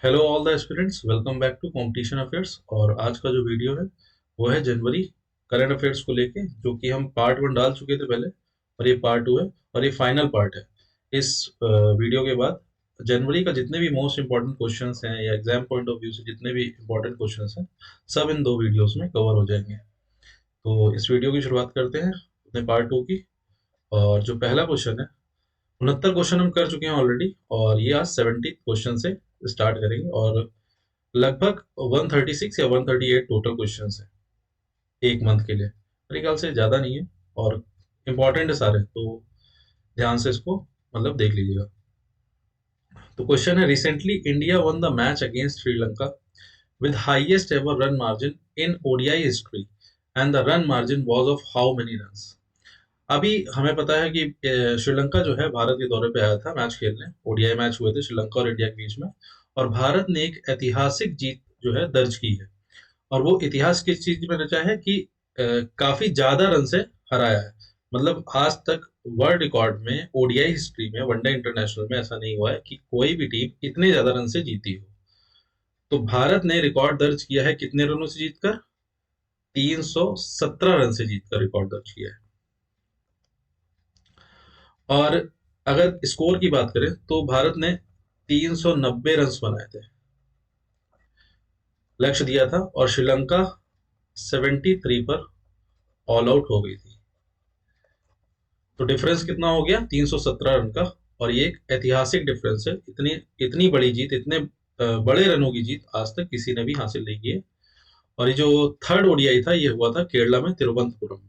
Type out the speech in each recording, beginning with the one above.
Hello all the aspirants, welcome back to competition affairs. और आज का जो वीडियो है वो है जनवरी करंट अफेयर्स को लेके, जो कि हम पार्ट वन डाल चुके थे पहले, और ये पार्ट टू है और ये फाइनल पार्ट है। इस वीडियो के बाद जनवरी का जितने भी मोस्ट इंपॉर्टेंट क्वेश्चंस हैं या एग्जाम पॉइंट ऑफ व्यू से जितने भी इंपॉर्टेंट क्वेश्चंस हैं, सब इन दो वीडियोस में कवर हो जाएंगे। तो इस वीडियो की शुरुआत करते हैं अपने पार्ट टू की। और जो पहला क्वेश्चन है, 69 क्वेश्चन हम कर चुके हैं ऑलरेडी, और ये आज 70 क्वेश्चन से स्टार्ट करेंगे। और लगभग 136 या 138 टोटल क्वेश्चंस हैं एक मंथ के लिए। मेरे ख्याल से ज़्यादा नहीं है, और इम्पोर्टेंट है सारे, तो ध्यान से इसको मतलब देख लीजिएगा। तो क्वेश्चन है, recently India one the match against Sri Lanka with highest ever run margin in ODI history and the run margin was of how many runs। अभी हमें पता है कि श्रीलंका जो है भारत के दौरे पे आया था मैच खेलने। ओडीआई मैच हुए थे श्रीलंका और इंडिया के बीच में, और भारत ने एक ऐतिहासिक जीत जो है दर्ज की है। और वो इतिहास किस चीज में रचा है कि काफी ज्यादा रन से हराया है। मतलब आज तक वर्ल्ड रिकॉर्ड में ओडीआई हिस्ट्री में वनडे इंटरनेशनल में ऐसा नहीं हुआ है कि कोई भी टीम इतने ज्यादा रन से जीती हो। तो भारत ने रिकॉर्ड दर्ज किया है कितने रनों से जीतकर? 317 रन से जीतकर रिकॉर्ड दर्ज किया है। और अगर स्कोर की बात करें तो भारत ने 390 रन बनाए थे, लक्ष्य दिया था, और श्रीलंका 73 पर ऑल आउट हो गई थी। तो डिफरेंस कितना हो गया? 317 रन का। और ये एक ऐतिहासिक डिफरेंस है। इतनी इतनी बड़ी जीत, इतने बड़े रनों की जीत आज तक किसी ने भी हासिल नहीं की है। और ये जो थर्ड ओडीआई था, ये हुआ था केरला में, तिरुवनंतपुरम में।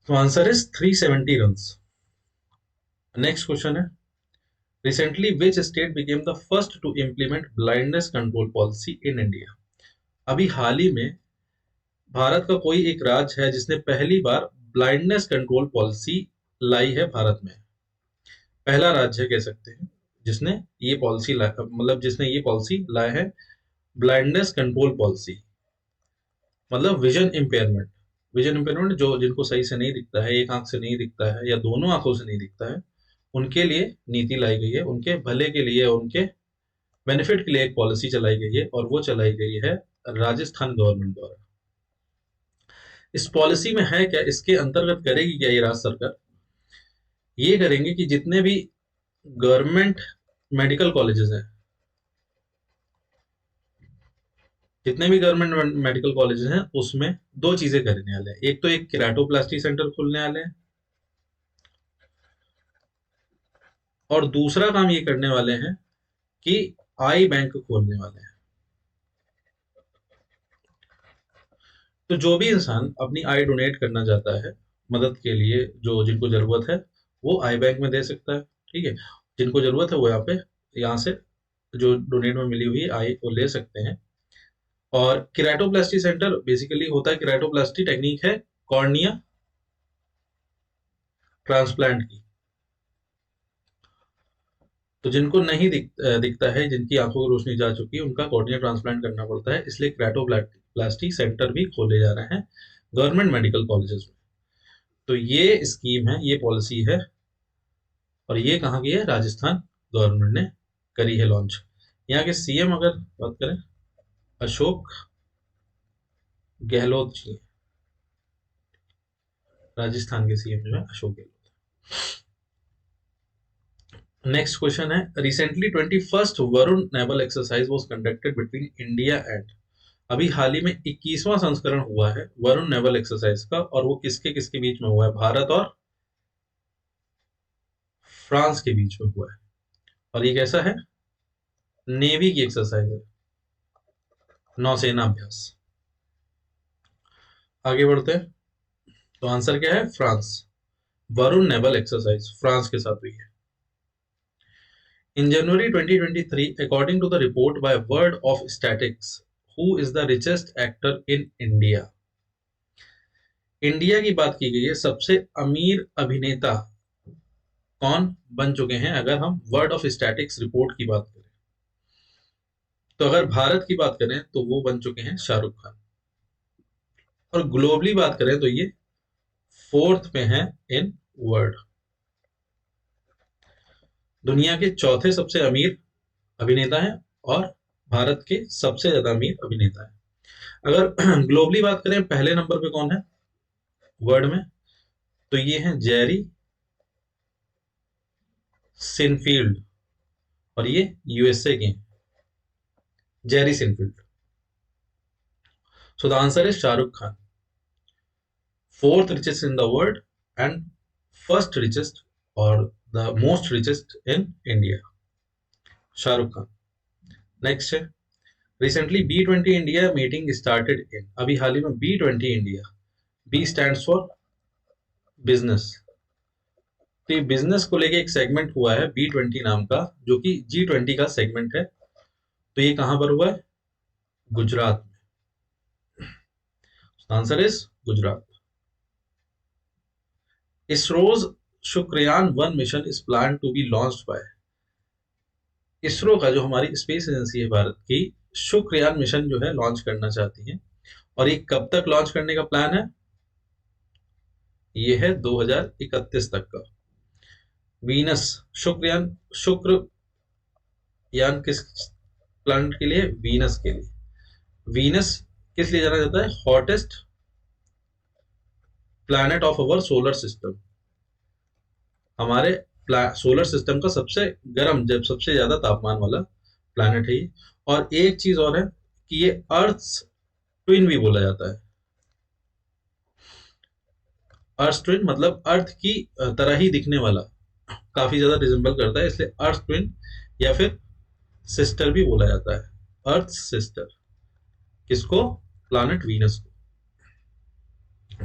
तो answer is 370 run. Next question है, recently which state became the first to implement blindness control policy in India. अभी हाल ही में भारत का कोई एक राज्य है जिसने पहली बार ब्लाइंडनेस कंट्रोल पॉलिसी लाई है भारत में। पहला राज्य कह सकते हैं जिसने ये पॉलिसी ला, मतलब जिसने ये पॉलिसी लाया है, ब्लाइंडनेस कंट्रोल पॉलिसी। मतलब विजन इम्पेयरमेंट। विजन इम्पेयरमेंट जो जिनको सही से नहीं दिखता है, एक आंख से नहीं दिखता है या दोनों आंखों से नहीं दिखता है, उनके लिए नीति लाई गई है, उनके भले के लिए, उनके बेनिफिट के लिए एक पॉलिसी चलाई गई है, और वो चलाई गई है राजस्थान गवर्नमेंट द्वारा। इस पॉलिसी में है क्या, इसके अंतर्गत करेगी क्या ये राज्य सरकार? ये करेंगे कि जितने भी गवर्नमेंट मेडिकल कॉलेजेस हैं, जितने भी गवर्नमेंट मेडिकल कॉलेजेस हैं, उसमें दो चीजें करने वाले हैं। एक तो एक केराटोप्लास्टी सेंटर खोलने वाले हैं, और दूसरा काम ये करने वाले हैं कि आई बैंक खोलने वाले हैं। तो जो भी इंसान अपनी आई डोनेट करना चाहता है मदद के लिए, जो जिनको जरूरत है, वो आई बैंक में दे सकता है। ठीक है, जिनको जरूरत है वो यहाँ से जो डोनेट में मिली हुई आई वो ले सकते हैं। और केराटोप्लास्टी सेंटर बेसिकली होता है, केराटोप्लास्टी टेक्निक है कॉर्निया ट्रांसप्लांट की। तो जिनको नहीं दिखता है, जिनकी आंखों की रोशनी जा चुकी है, उनका कॉर्निया ट्रांसप्लांट करना पड़ता है, इसलिए केराटोप्लास्टी सेंटर भी खोले जा रहे हैं गवर्नमेंट मेडिकल कॉलेजेस में। तो ये स्कीम है, ये पॉलिसी है, और ये कहाँ की है? राजस्थान गवर्नमेंट ने करी है लॉन्च। यहाँ के सीएम अगर बात करें, अशोक गहलोत जी। राजस्थान के सीएम जो है अशोक गहलोत। नेक्स्ट क्वेश्चन है, recently 21st Varun naval exercise was conducted between India and. अभी हाल ही में 21वां संस्करण हुआ है वरुण नेवल एक्सरसाइज का, और वो किसके किसके बीच में हुआ है? भारत और फ्रांस के बीच में हुआ है। और ये कैसा है? नेवी की एक्सरसाइज है, नौसेना अभ्यास। आगे बढ़ते हैं। तो आंसर क्या है? France. Varun naval exercise France के साथ हुई है। In January 2023, according to the report by World of Statistics, who is the richest actor in India? India की बात की गई है, सबसे अमीर अभिनेता कौन बन चुके हैं अगर हम वर्ल्ड ऑफ स्टैटिक्स रिपोर्ट की बात करें? तो अगर भारत की बात करें तो वो बन चुके हैं शाहरुख खान। और ग्लोबली बात करें तो ये फोर्थ पे हैं इन वर्ल्ड। दुनिया के चौथे सबसे अमीर अभिनेता हैं और भारत के सबसे ज्यादा अमीर अभिनेता हैं। अगर ग्लोबली बात करें पहले नंबर पे कौन है वर्ल्ड में, तो ये हैं जेरी सिनफील्ड, और ये यूएसए के हैं, Jerry Seinfeld. So the answer is Shahrukh Khan, fourth richest in the world and first richest or the most richest in India, Shahrukh Khan. Next है, recently B20 India meeting started in, अभी हाल ही में B20 India, B stands for business, तो ये business को लेके एक सेगमेंट हुआ है B20 नाम का, जो कि G20 का सेगमेंट है। तो ये कहां पर हुआ है, गुजरात में, answer is Gujarat. ISRO's Shukrayaan 1 mission is plan to be launched by, ISRO का जो हमारी स्पेस एजेंसी है भारत की, शुक्रयान मिशन जो है लॉन्च करना चाहती है, और ये कब तक लॉन्च करने का प्लान है, ये है 2031 तक का। वीनस, शुक्रयान किस प्लानेट के लिए, वीनस के लिए। वीनस किस लिए जाना जाता है, hottest planet of our solar system, हमारे सोलर सिस्टम का सबसे गर्म, जब सबसे ज्यादा तापमान वाला प्लैनेट है ये। और एक चीज और है कि ये अर्थ ट्विन भी बोला जाता है, अर्थ ट्विन मतलब अर्थ की तरह ही दिखने वाला, काफी ज्यादा रिजेंबल करता है, इसलिए अर्थ ट्विन या फिर सिस्टर भी बोला जाता है, अर्थ सिस्टर किसको, प्लैनेट वीनस को।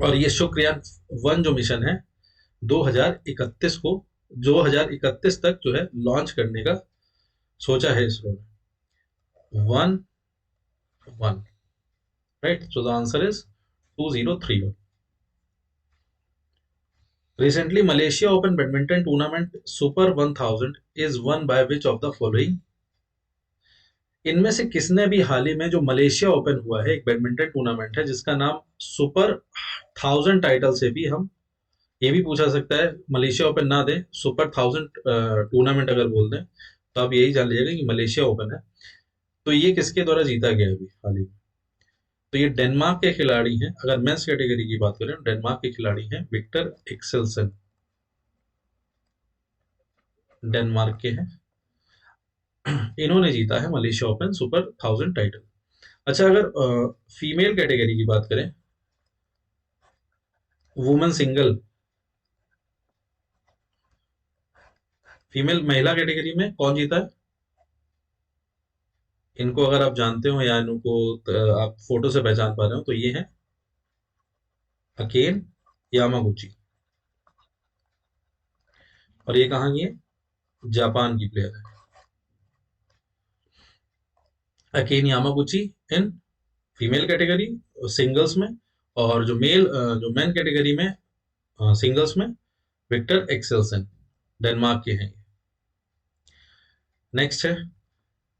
और ये शुक्रयान 1 जो मिशन है 2031 को, 2031 तक जो है लॉन्च करने का सोचा है इसरो ने, 1 right. So the answer is 2031। Recently, Malaysia Open Badminton Tournament Super 1000 is won by which of the following? इनमें से किसने भी हाल ही में, जो मलेशिया ओपन हुआ है, एक बैडमिंटन टूर्नामेंट है जिसका नाम सुपर 1000 टाइटल से भी हम ये भी पूछा सकता है, मलेशिया ओपन ना दे, सुपर 1000 टूर्नामेंट अगर बोल दें तो आप यही जान लीजिएगा कि मलेशिया ओपन है। तो ये किसके द्वारा जीता गया अभी हाल ही में, तो ये डेनमार्क के खिलाड़ी हैं। अगर मेंस कैटेगरी की बात करें, डेनमार्क के खिलाड़ी हैं विक्टर एक्सेल्सन, डेनमार्क के हैं, इन्होंने जीता है मलेशिया ओपन सुपर 1000 टाइटल। अच्छा, अगर फीमेल कैटेगरी की बात करें, वुमेन सिंगल, फीमेल महिला कैटेगरी में कौन जीता है, इनको अगर आप जानते हो या इनको आप फोटो से पहचान पा रहे हो, तो ये है अकेन यामागुची, और ये कहाँ की है, जापान की प्लेयर है, Akane Yamaguchi in female category singles में, और जो मेन कैटेगरी में सिंगल्स में विक्टर एक्सेल्सन, डेनमार्क के हैं। नेक्स्ट है,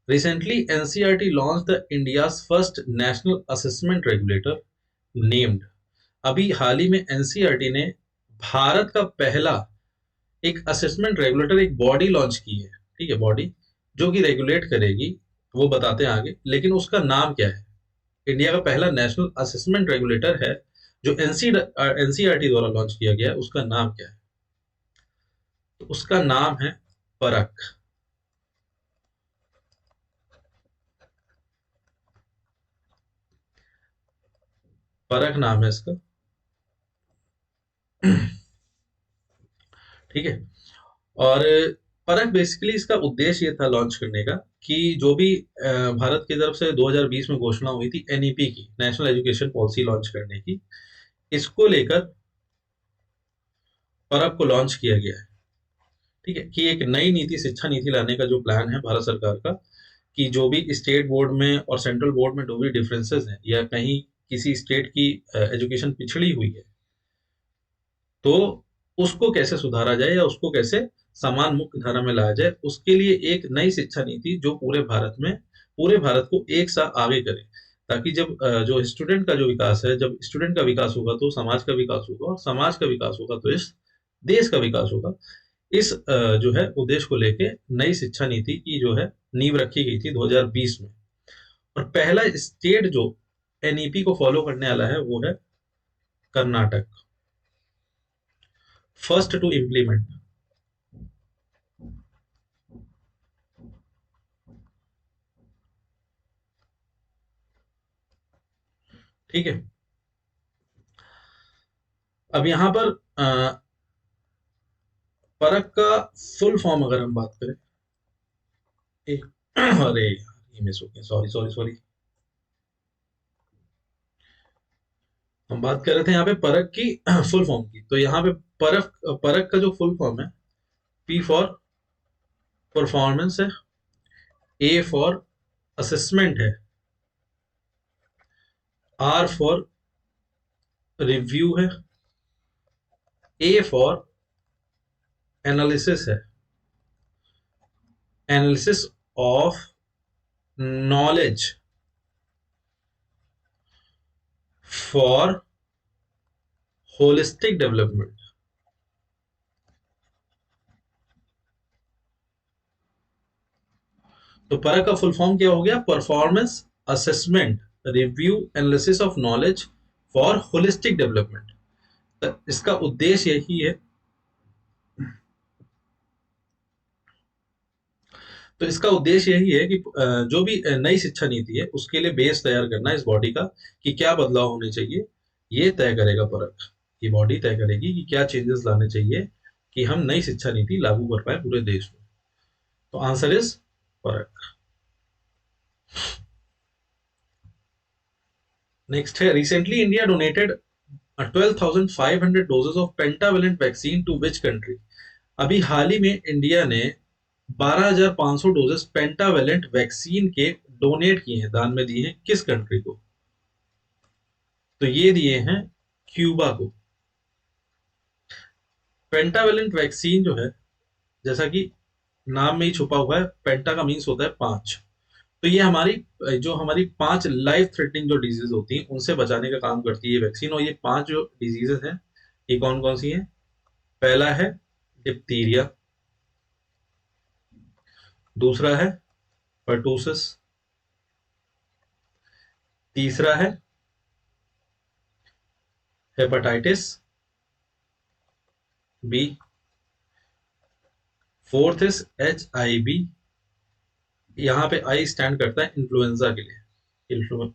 recently NCERT launch the India's first national assessment regulator named, अभी हाल ही में एनसीईआरटी ने भारत का पहला एक असेसमेंट रेगुलेटर, एक बॉडी लॉन्च की है, ठीक है, बॉडी जो कि रेगुलेट करेगी, वो बताते हैं आगे, लेकिन उसका नाम क्या है, इंडिया का पहला नेशनल असेसमेंट रेगुलेटर है जो एनसीईआरटी द्वारा लॉन्च किया गया है, उसका नाम क्या है, तो उसका नाम है परख, परख नाम है इसका, ठीक है। और परख बेसिकली इसका उद्देश्य ये था लॉन्च करने का कि जो भी भारत की तरफ से 2020 में घोषणा हुई थी एनईपी की, नेशनल एजुकेशन पॉलिसी लॉन्च करने की, इसको लेकर परख को लॉन्च किया गया है, ठीक है, कि एक नई नीति, शिक्षा नीति लाने का जो प्लान है भारत सरकार का, कि जो भी स्टेट बोर्ड में और सेंट्रल बोर्ड में जो भी डिफरेंसेस हैं, या कहीं किसी स्टेट की एजुकेशन पिछड़ी हुई है, तो उसको कैसे सुधारा जाए या उसको कैसे समान मुख्य धारा में लाया जाए, उसके लिए एक नई शिक्षा नीति जो पूरे भारत को एक साथ आगे करे, ताकि जब जो स्टूडेंट का जो विकास है, जब स्टूडेंट का विकास होगा तो समाज का विकास होगा, और समाज का विकास होगा तो इस देश का विकास होगा। इस जो है उद्देश्य को लेके नई शिक्षा नीति की जो है नींव रखी गई थी 2020 में। और पहला स्टेट जो एनईपी को फॉलो करने वाला है वो है कर्नाटक, फर्स्ट टू इम्प्लीमेंट। ठीक है। अब यहां पर परख का फुल फॉर्म अगर हम बात करें, एक अरे ये मिस हो गया, सॉरी सॉरी सॉरी। हम बात कर रहे थे यहाँ पे परख की फुल फॉर्म की, तो यहाँ पे परख परख का जो फुल फॉर्म है, पी फॉर परफॉर्मेंस है, ए फॉर असेसमेंट है, आर फॉर रिव्यू है, ए फॉर एनालिसिस है, analysis of knowledge, for holistic development. तो परख का फुल फॉर्म क्या हो गया? Performance assessment review analysis of knowledge for holistic development. तो इसका उद्देश्य यही है, तो इसका उद्देश्य यही है कि जो भी नई शिक्षा नीति है उसके लिए बेस तैयार करना इस बॉडी का, कि क्या बदलाव होने चाहिए, ये तय करेगा परख। ये बॉडी तय करेगी कि क्या चेंजेस लाने चाहिए कि हम नई शिक्षा नीति लागू कर पाए पूरे देश में। तो आंसर इज परख। नेक्स्ट है, recently India donated 12,500 doses of pentavalent vaccine to which country? अभी हाल ही में इंडिया ने 12,500 डोजेस पेंटावेलेंट वैक्सीन के डोनेट किए हैं, दान में दिए हैं, किस कंट्री को? तो ये दिए हैं क्यूबा को। पेंटावेलेंट वैक्सीन जो है, जैसा कि नाम में ही छुपा हुआ है, पेंटा का मीन्स होता है 5। तो ये हमारी जो हमारी 5 लाइफ थ्रेटनिंग जो डिजीज होती हैं उनसे बचाने का काम करती है ये वैक्सीन। और ये 5 जो डिजीजेस हैं, ये कौन कौन सी हैं? पहला है डिप्थीरिया, दूसरा है पर्टूसिस, तीसरा है hepatitis B, fourth is HIV। यहाँ पे आई स्टैंड करता है इन्फ्लुएंजा के लिए,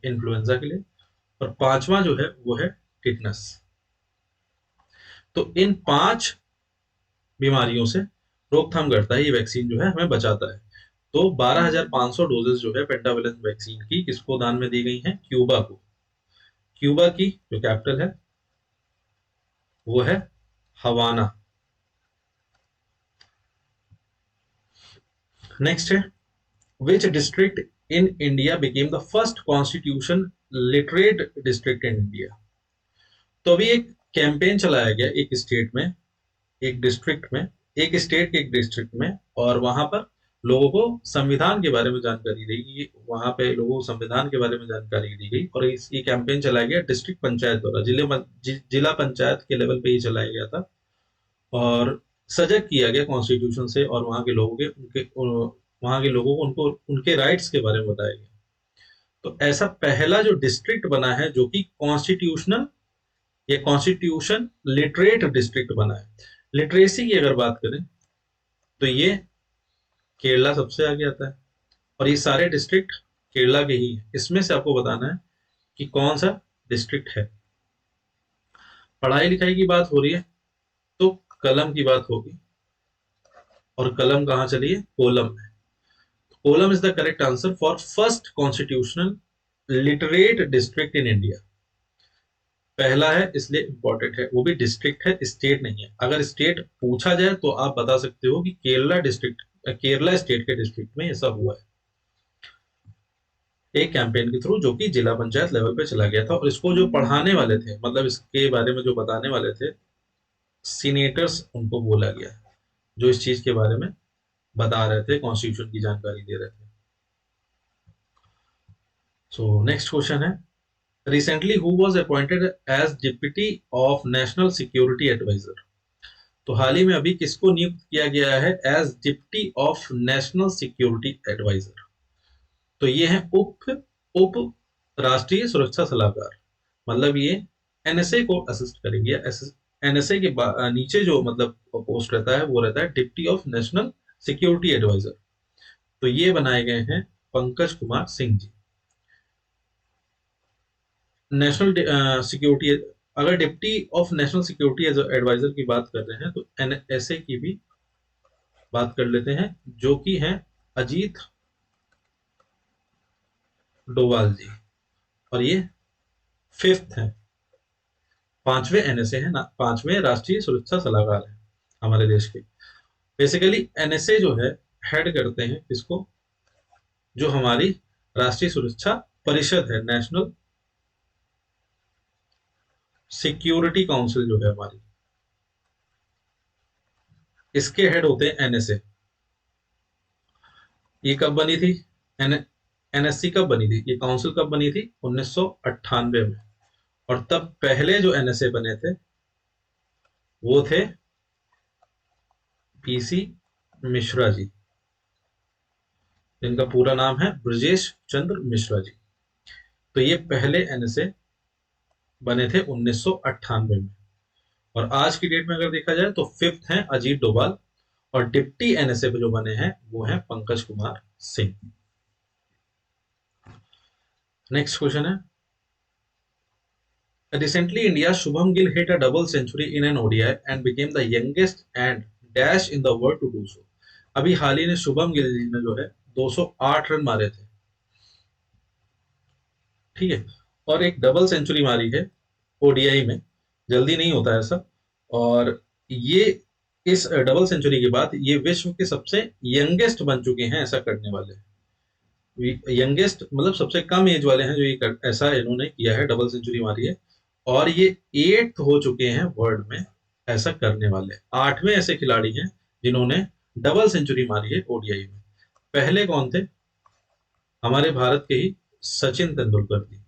इन्फ्लुएंजा के लिए। और पांचवा जो है वो है टिटनस। तो इन 5 बीमारियों से रोकथाम करता है ये वैक्सीन, जो है हमें बचाता है। तो 12,500 डोजेस जो है पेंटावेलेंट वैक्सीन की किसको दान में दी गई हैं? क्यूबा को। क्यूबा की जो कैपिटल है वो है हवाना। नेक्स्ट है, which district in India became the first constitution literate district in India? तो अभी एक कैंपेन चलाया गया एक स्टेट में, एक डिस्ट्रिक्ट में, एक स्टेट के एक डिस्ट्रिक्ट में, और वहां पर लोगों को संविधान के बारे में जानकारी दी गई। वहां पे लोगों को संविधान के बारे में जानकारी दी गई, और इस ये कैंपेन चलाया गया डिस्ट्रिक्ट पंचायत द्वारा, जिला पंचायत के लेवल पे ही चलाया गया था। और सजग किया गया कॉन्स्टिट्यूशन से, और वहां के लोगों के उनके वहां के लोगों को उनको उनके राइट्स के बारे में बताया गया। तो ऐसा पहला जो डिस्ट्रिक्ट बना है जो कि कॉन्स्टिट्यूशनल, ये कॉन्स्टिट्यूशन लिटरेट डिस्ट्रिक्ट बना है। लिटरेसी की अगर बात करें तो ये केरला सबसे आगे आता है, और ये सारे डिस्ट्रिक्ट केरला के ही हैं। इसमें से आपको बताना है कि कौन सा डिस्ट्रिक्ट है। पढ़ाई लिखाई की बात हो रही है तो कलम की बात होगी, और कलम कहाँ चली है? कोलम में। Kollam is the correct answer for first constitutional literate district in India. पहला है इसलिए इंपॉर्टेंट है, वो भी डिस्ट्रिक्ट है, स्टेट नहीं है। अगर स्टेट पूछा जाए तो आप बता सकते हो कि केरला डिस्ट्रिक्ट, केरला स्टेट के डिस्ट्रिक्ट में ऐसा हुआ है, एक कैंपेन के थ्रू जो कि जिला पंचायत लेवल पे चला गया था। और इसको जो पढ़ाने वाले थे, मतलब इसके बारे में जो बताने वाले थे, सीनेटर्स उनको बोला गया, जो इस चीज के बारे में बता रहे थे, कॉन्स्टिट्यूशन की जानकारी दे रहे थे। सो नेक्स्ट क्वेश्चन है, recently who was appointed as deputy of national security adviser? तो हाल ही में अभी किसको नियुक्त किया गया है as deputy of national security adviser? तो ये है उप उप राष्ट्रीय सुरक्षा सलाहकार। मतलब ये एनएसए को असिस्ट करेंगे। एनएसए के नीचे जो मतलब पोस्ट रहता है वो रहता है deputy of national security adviser. तो ये बनाए गए हैं पंकज कुमार सिंह जी। नेशनल सिक्योरिटी, अगर deputy of national security adviser की बात कर रहे हैं तो एनएसए की भी बात कर लेते हैं, जो कि हैं अजीत डोवाल जी। और ये फिफ्थ है, पांचवें एनएसए है ना, पांचवें राष्ट्रीय सुरक्षा सलाहकार है हमारे देश के। बेसिकली एनएसए जो है हेड करते हैं किसको? जो हमारी राष्ट्रीय सुरक्षा परिषद है, नेशनल सिक्योरिटी काउंसिल जो है हमारी, इसके हेड होते हैं एनएसए। ये कब बनी थी? एन एनएससी कब बनी थी? ये काउंसिल कब बनी थी? 1998 में। और तब पहले जो एनएसए बने थे वो थे पीसी मिश्रा जी, जिनका पूरा नाम है ब्रजेश चंद्र मिश्रा जी। तो ये पहले एनएसए बने थे 1998 में। और आज की डेट में अगर देखा जाए तो फिफ्थ हैं अजीत डोभाल, और डिप्टी एनएसए जो बने हैं वो हैं पंकज कुमार सिंह। नेक्स्ट क्वेश्चन है, recently India Shubham Gill hit a double century in an ODI and became the youngest and dash in the world to do so। अभी हाल ही में शुभम गिल जी ने जो है 208 रन मारे थे, ठीक है, और एक डबल सेंचुरी मारी है ओडीआई में। जल्दी नहीं होता ऐसा। और ये इस डबल सेंचुरी के बाद ये विश्व के सबसे यंगेस्ट बन चुके हैं ऐसा करने वाले। यंगेस्ट मतलब सबसे कम एज वाले हैं जो ये ऐसा इन्होंने किया है, डबल सेंचुरी मारी है। और ये 8th हो चुके हैं वर्ल्ड में ऐसा करने वाले। 8वें ऐसे खिलाड़ी हैं जिन्होंने डबल सेंचुरी मारी है ओडीआई में। पहले कौन थे? हमारे भारत के ही सचिन तेंदुलकर जी।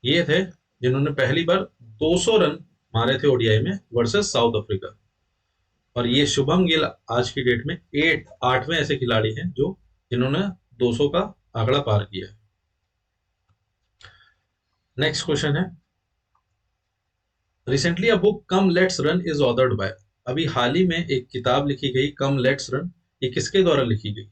ये थे जिन्होंने पहली बार 200 रन मारे थे ओडीआई में वर्सेस साउथ अफ्रीका। और ये शुभम गिल आज की डेट में 8वें ऐसे खिलाड़ी हैं जो जिन्होंने 200 का आंकड़ा पार किया है। नेक्स्ट क्वेश्चन है, recently a book come let's run is authored by. अभी हाल ही में एक किताब लिखी गई कम लेट्स रन, ये किसके द्वारा लिखी गई?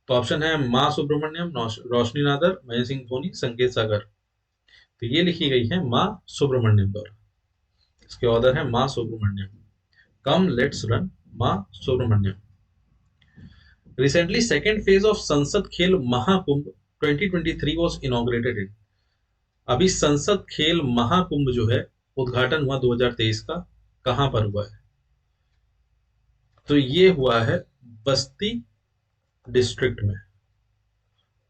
तो ऑप्शन है माँ सुब्रमण्यम, रोशनी नादर, महेंद्र सिंह धोनी, संकेत सागर। तो ये लिखी गई है माँ सुब्रमण्यम द्वारा। इसके ऑथर है माँ सुब्रमण्यम। कम let's run, Ma Subramanian. Recently second phase of Sansad Khel Mahakumbh 2023 was inaugurated in. अभी संसद खेल महाकुंभ जो है उद्घाटन हुआ 2023 का, कहां पर हुआ है? तो ये हुआ है बस्ती डिस्ट्रिक्ट में।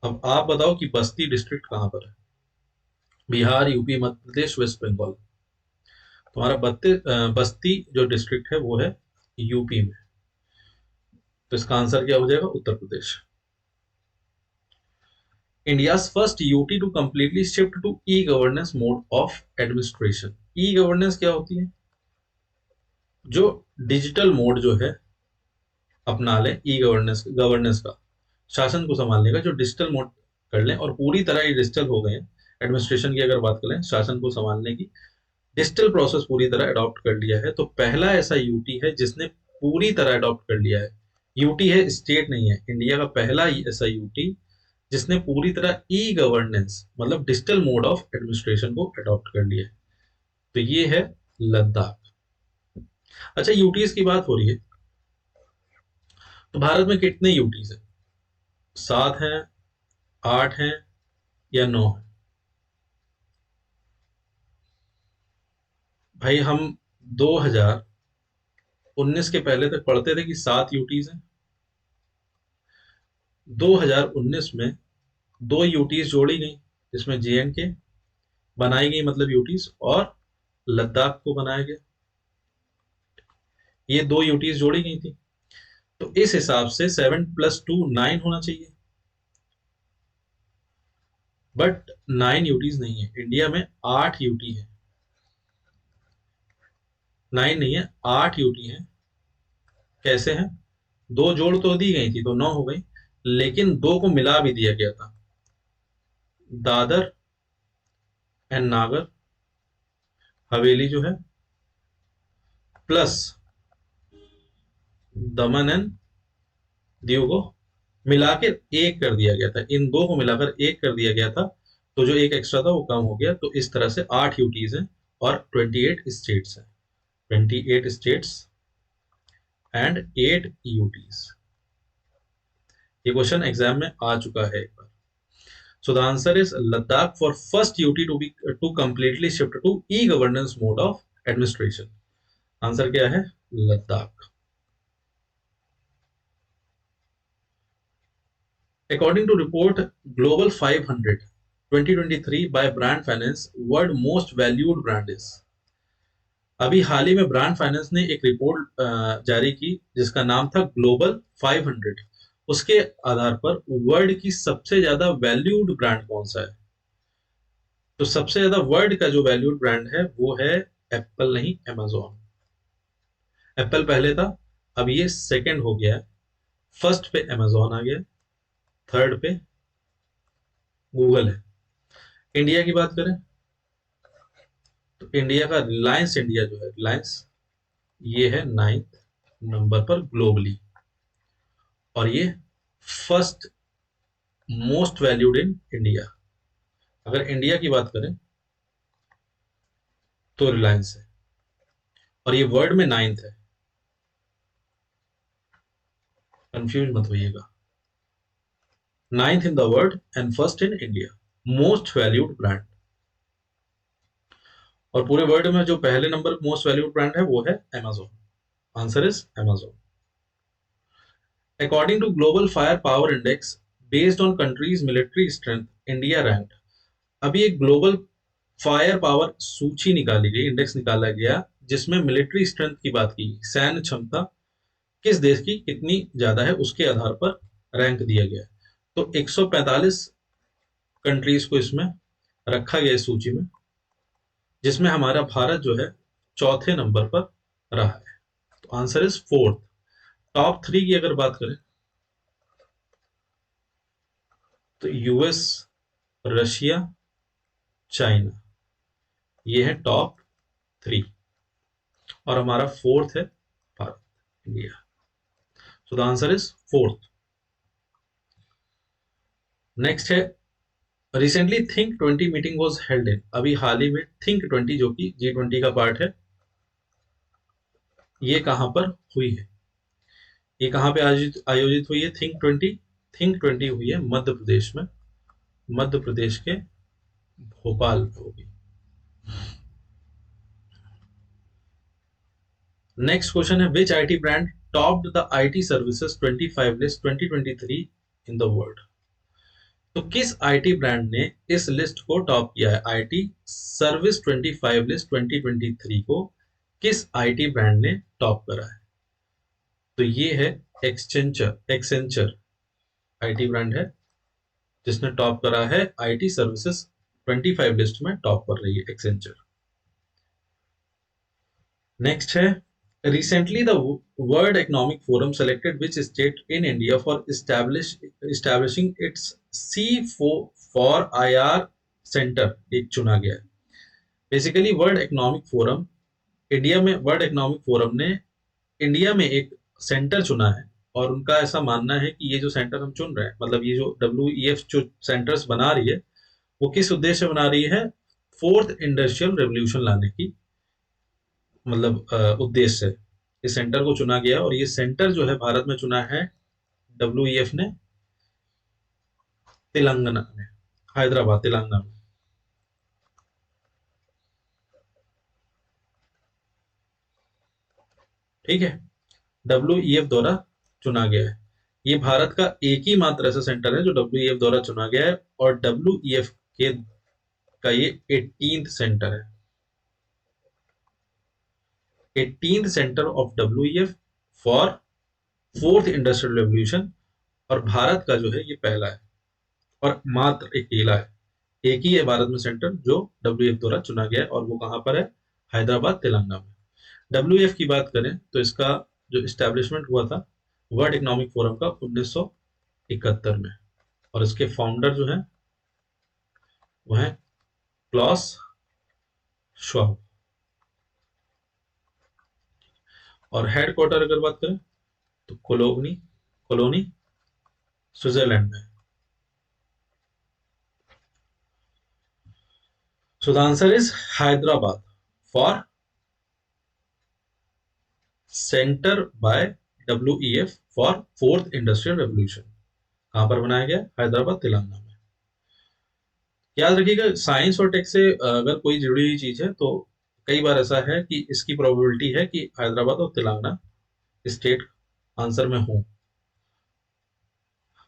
अब आप बताओ कि बस्ती डिस्ट्रिक्ट कहां पर है? Bihar, UP, Madhya Pradesh, waste Bengal. तुम्हारा बस्ती जो डिस्ट्रिक्ट है वो है यूपी में। तो इसका आंसर क्या हो जाएगा? Uttar Pradesh. India's first UT to completely shift to E governance mode of administration. E governance क्या होती है? जो डिजिटल मोड जो है अपना ले, ई गवर्नेंस गवर्नेंस का, शासन को संभालने का जो डिजिटल मोड कर लें, और पूरी तरह ये डिजिटल हो गए हैं। एडमिनिस्ट्रेशन की अगर बात करें, शासन को संभालने की डिजिटल प्रोसेस पूरी तरह अडॉप्ट कर लिया है। तो पहला ऐसा यूटी है जिसने पूरी तरह अडॉप्ट कर लिया है। यूटी है, स्टेट नहीं है। इंडिया का पहला ऐसा यूटी जिसने पूरी तरह ई गवर्नेंस मतलब डिजिटल मोड ऑफ एडमिनिस्ट्रेशन को अडॉप्ट कर लिया है। तो ये है लद्दाख। अच्छा, यूटीज की बात हो रही है तो भारत में कितने यूटीज है? 7 हैं, 8 हैं, या 9 है? भाई हम 2019 के पहले तक पढ़ते थे कि 7 यूटीज हैं। 2019 में 2 यूटीज जोड़ी गई, जिसमें जेएंडके बनाई गई मतलब यूटीज, और लद्दाख को बनाया गया। ये 2 यूटीज जोड़ी गई थी। तो इस हिसाब से 7 + 2 9 होना चाहिए। बट 9 यूटीज नहीं है इंडिया में, 8 यूटी है। 9 नहीं है, 8 यूटी है। कैसे है? दो जोड़ तो दी गई थी तो 9 हो गई, लेकिन दो को मिला भी दिया गया था। दादर एंड नागर हवेली जो है, प्लस दमन एंड दीव को मिलाकर एक कर दिया गया था। इन दो को मिलाकर एक कर दिया गया था, तो जो एक एक्स्ट्रा था वो कम हो गया। तो इस तरह से 8 यूटीज हैं और 28 स्टेट्स हैं। 28 स्टेट्स एंड 8 यूटीज। ये क्वेश्चन एग्जाम में आ चुका है एक बार। So the answer is Ladakh for first UT to completely shift to E governance mode of administration. Answer क्या है? Ladakh. According to report Global 500 2023 by Brand Finance, world most valued brand is। अभी हाल ही में ब्रांड फाइनेंस ने एक report जारी की जिसका नाम था ग्लोबल 500। उसके आधार पर वर्ल्ड की सबसे ज्यादा वैल्यूड ब्रांड कौन सा है? तो सबसे ज्यादा वर्ल्ड का जो वैल्यूड ब्रांड है वो है एप्पल, नहीं अमेजोन। एप्पल पहले था, अब ये सेकंड हो गया है। फर्स्ट पे अमेजोन आ गया, थर्ड पे गूगल है। इंडिया की बात करें तो इंडिया का रिलायंस इंडिया जो है, रिलायंस, ये है 9th नंबर पर ग्लोबली, और ये first most valued in India. अगर इंडिया की बात करें तो रिलायंस है, और ये वर्ल्ड में 9th है। कंफ्यूज मत होइएगा। 9th in the world and first in India, most valued brand. और पूरे वर्ल्ड में जो पहले नंबर मोस्ट वैल्यूड ब्रांड है वो है Amazon. Answer is Amazon. According to global fire power index based on countries military strength, India ranked. अभी एक ग्लोबल फायर पावर सूची निकाली गई, इंडेक्स निकाला गया, जिसमें मिलिट्री स्ट्रेंथ की बात की, सैन्य क्षमता किस देश की कितनी ज्यादा है उसके आधार पर रैंक दिया गया। तो 145 कंट्रीज को इसमें रखा गया इस सूची में, जिसमें हमारा भारत जो है चौथे नंबर पर रहा है। तो आंसर इज फोर्थ। टॉप 3 की अगर बात करें तो यूएस, रशिया, चाइना, ये है टॉप 3, और हमारा फोर्थ है Bharat, India. So the answer is fourth. Next है, recently think 20 meeting was held in. अभी हाल ही में थिंक 20 जो कि G20 का पार्ट है, ये कहां पर हुई है? ये कहां पे आयोजित आयोजित हुई है थिंक 20? थिंक 20 हुई है मध्य प्रदेश में, मध्य प्रदेश के भोपाल में होगी। नेक्स्ट क्वेश्चन है, which IT brand topped the IT services 25 list 2023 in the world. तो किस आईटी ब्रांड ने इस लिस्ट को टॉप किया है? आईटी सर्विस 25 लिस्ट 2023 को किस आईटी ब्रांड ने टॉप करा है? तो ये है एक्सेंचर। एक्सेंचर आईटी ब्रांड है जिसने टॉप करा है, आईटी सर्विसेज 25 लिस्ट में टॉप कर रही है एक्सेंचर। नेक्स्ट है, recently the World Economic Forum selected which state in India for establishing its C4IR center, एक चुना गया है। Basically world economic forum, India में वर्ल्ड इकोनॉमिक फोरम ने इंडिया में एक सेंटर चुना है, और उनका ऐसा मानना है कि ये जो सेंटर हम चुन रहे हैं, मतलब ये जो WEF जो सेंटर्स बना रही है, वो किस उद्देश्य से बना रही है? फोर्थ इंडस्ट्रियल रेवोल्यूशन लाने की मतलब उद्देश्य से इस सेंटर को चुना गया। और ये सेंटर जो है भारत में चुना है WEF ने तेलंगाना में, हैदराबाद तेलंगाना में। ठीक है, WEF द्वारा चुना गया है। ये भारत का एक ही मात्र ऐसा सेंटर है जो WEF द्वारा चुना गया है, और WEF के का ये 18th सेंटर है। 18th centre of WEF for fourth industrial revolution, और भारत का जो है ये पहला है और मात्र अकेला है। एक ही है भारत में सेंटर जो WEF द्वारा चुना गया है, और वो कहाँ पर है? हैदराबाद, तेलंगाना में। WEF की बात करें तो इसका जो इस्टेब्लिशमेंट हुआ था वर्ल्ड इकोनॉमिक फोरम का 1971 में, और इसके फाउंडर जो है वो है क्लॉस श्वाब। और हेडक्वार्टर अगर बात करें तो कोलोनी कोलोनी स्विट्जरलैंड में। So the answer is Hyderabad for centre by WEF for fourth industrial revolution. कहां पर बनाया गया? हैदराबाद, तेलंगाना में। याद रखिएगा, साइंस और टेक से अगर कोई जुड़ी हुई चीज है तो कई बार ऐसा है कि इसकी प्रोबेबिलिटी है कि हैदराबाद और तेलंगाना स्टेट आंसर में हो।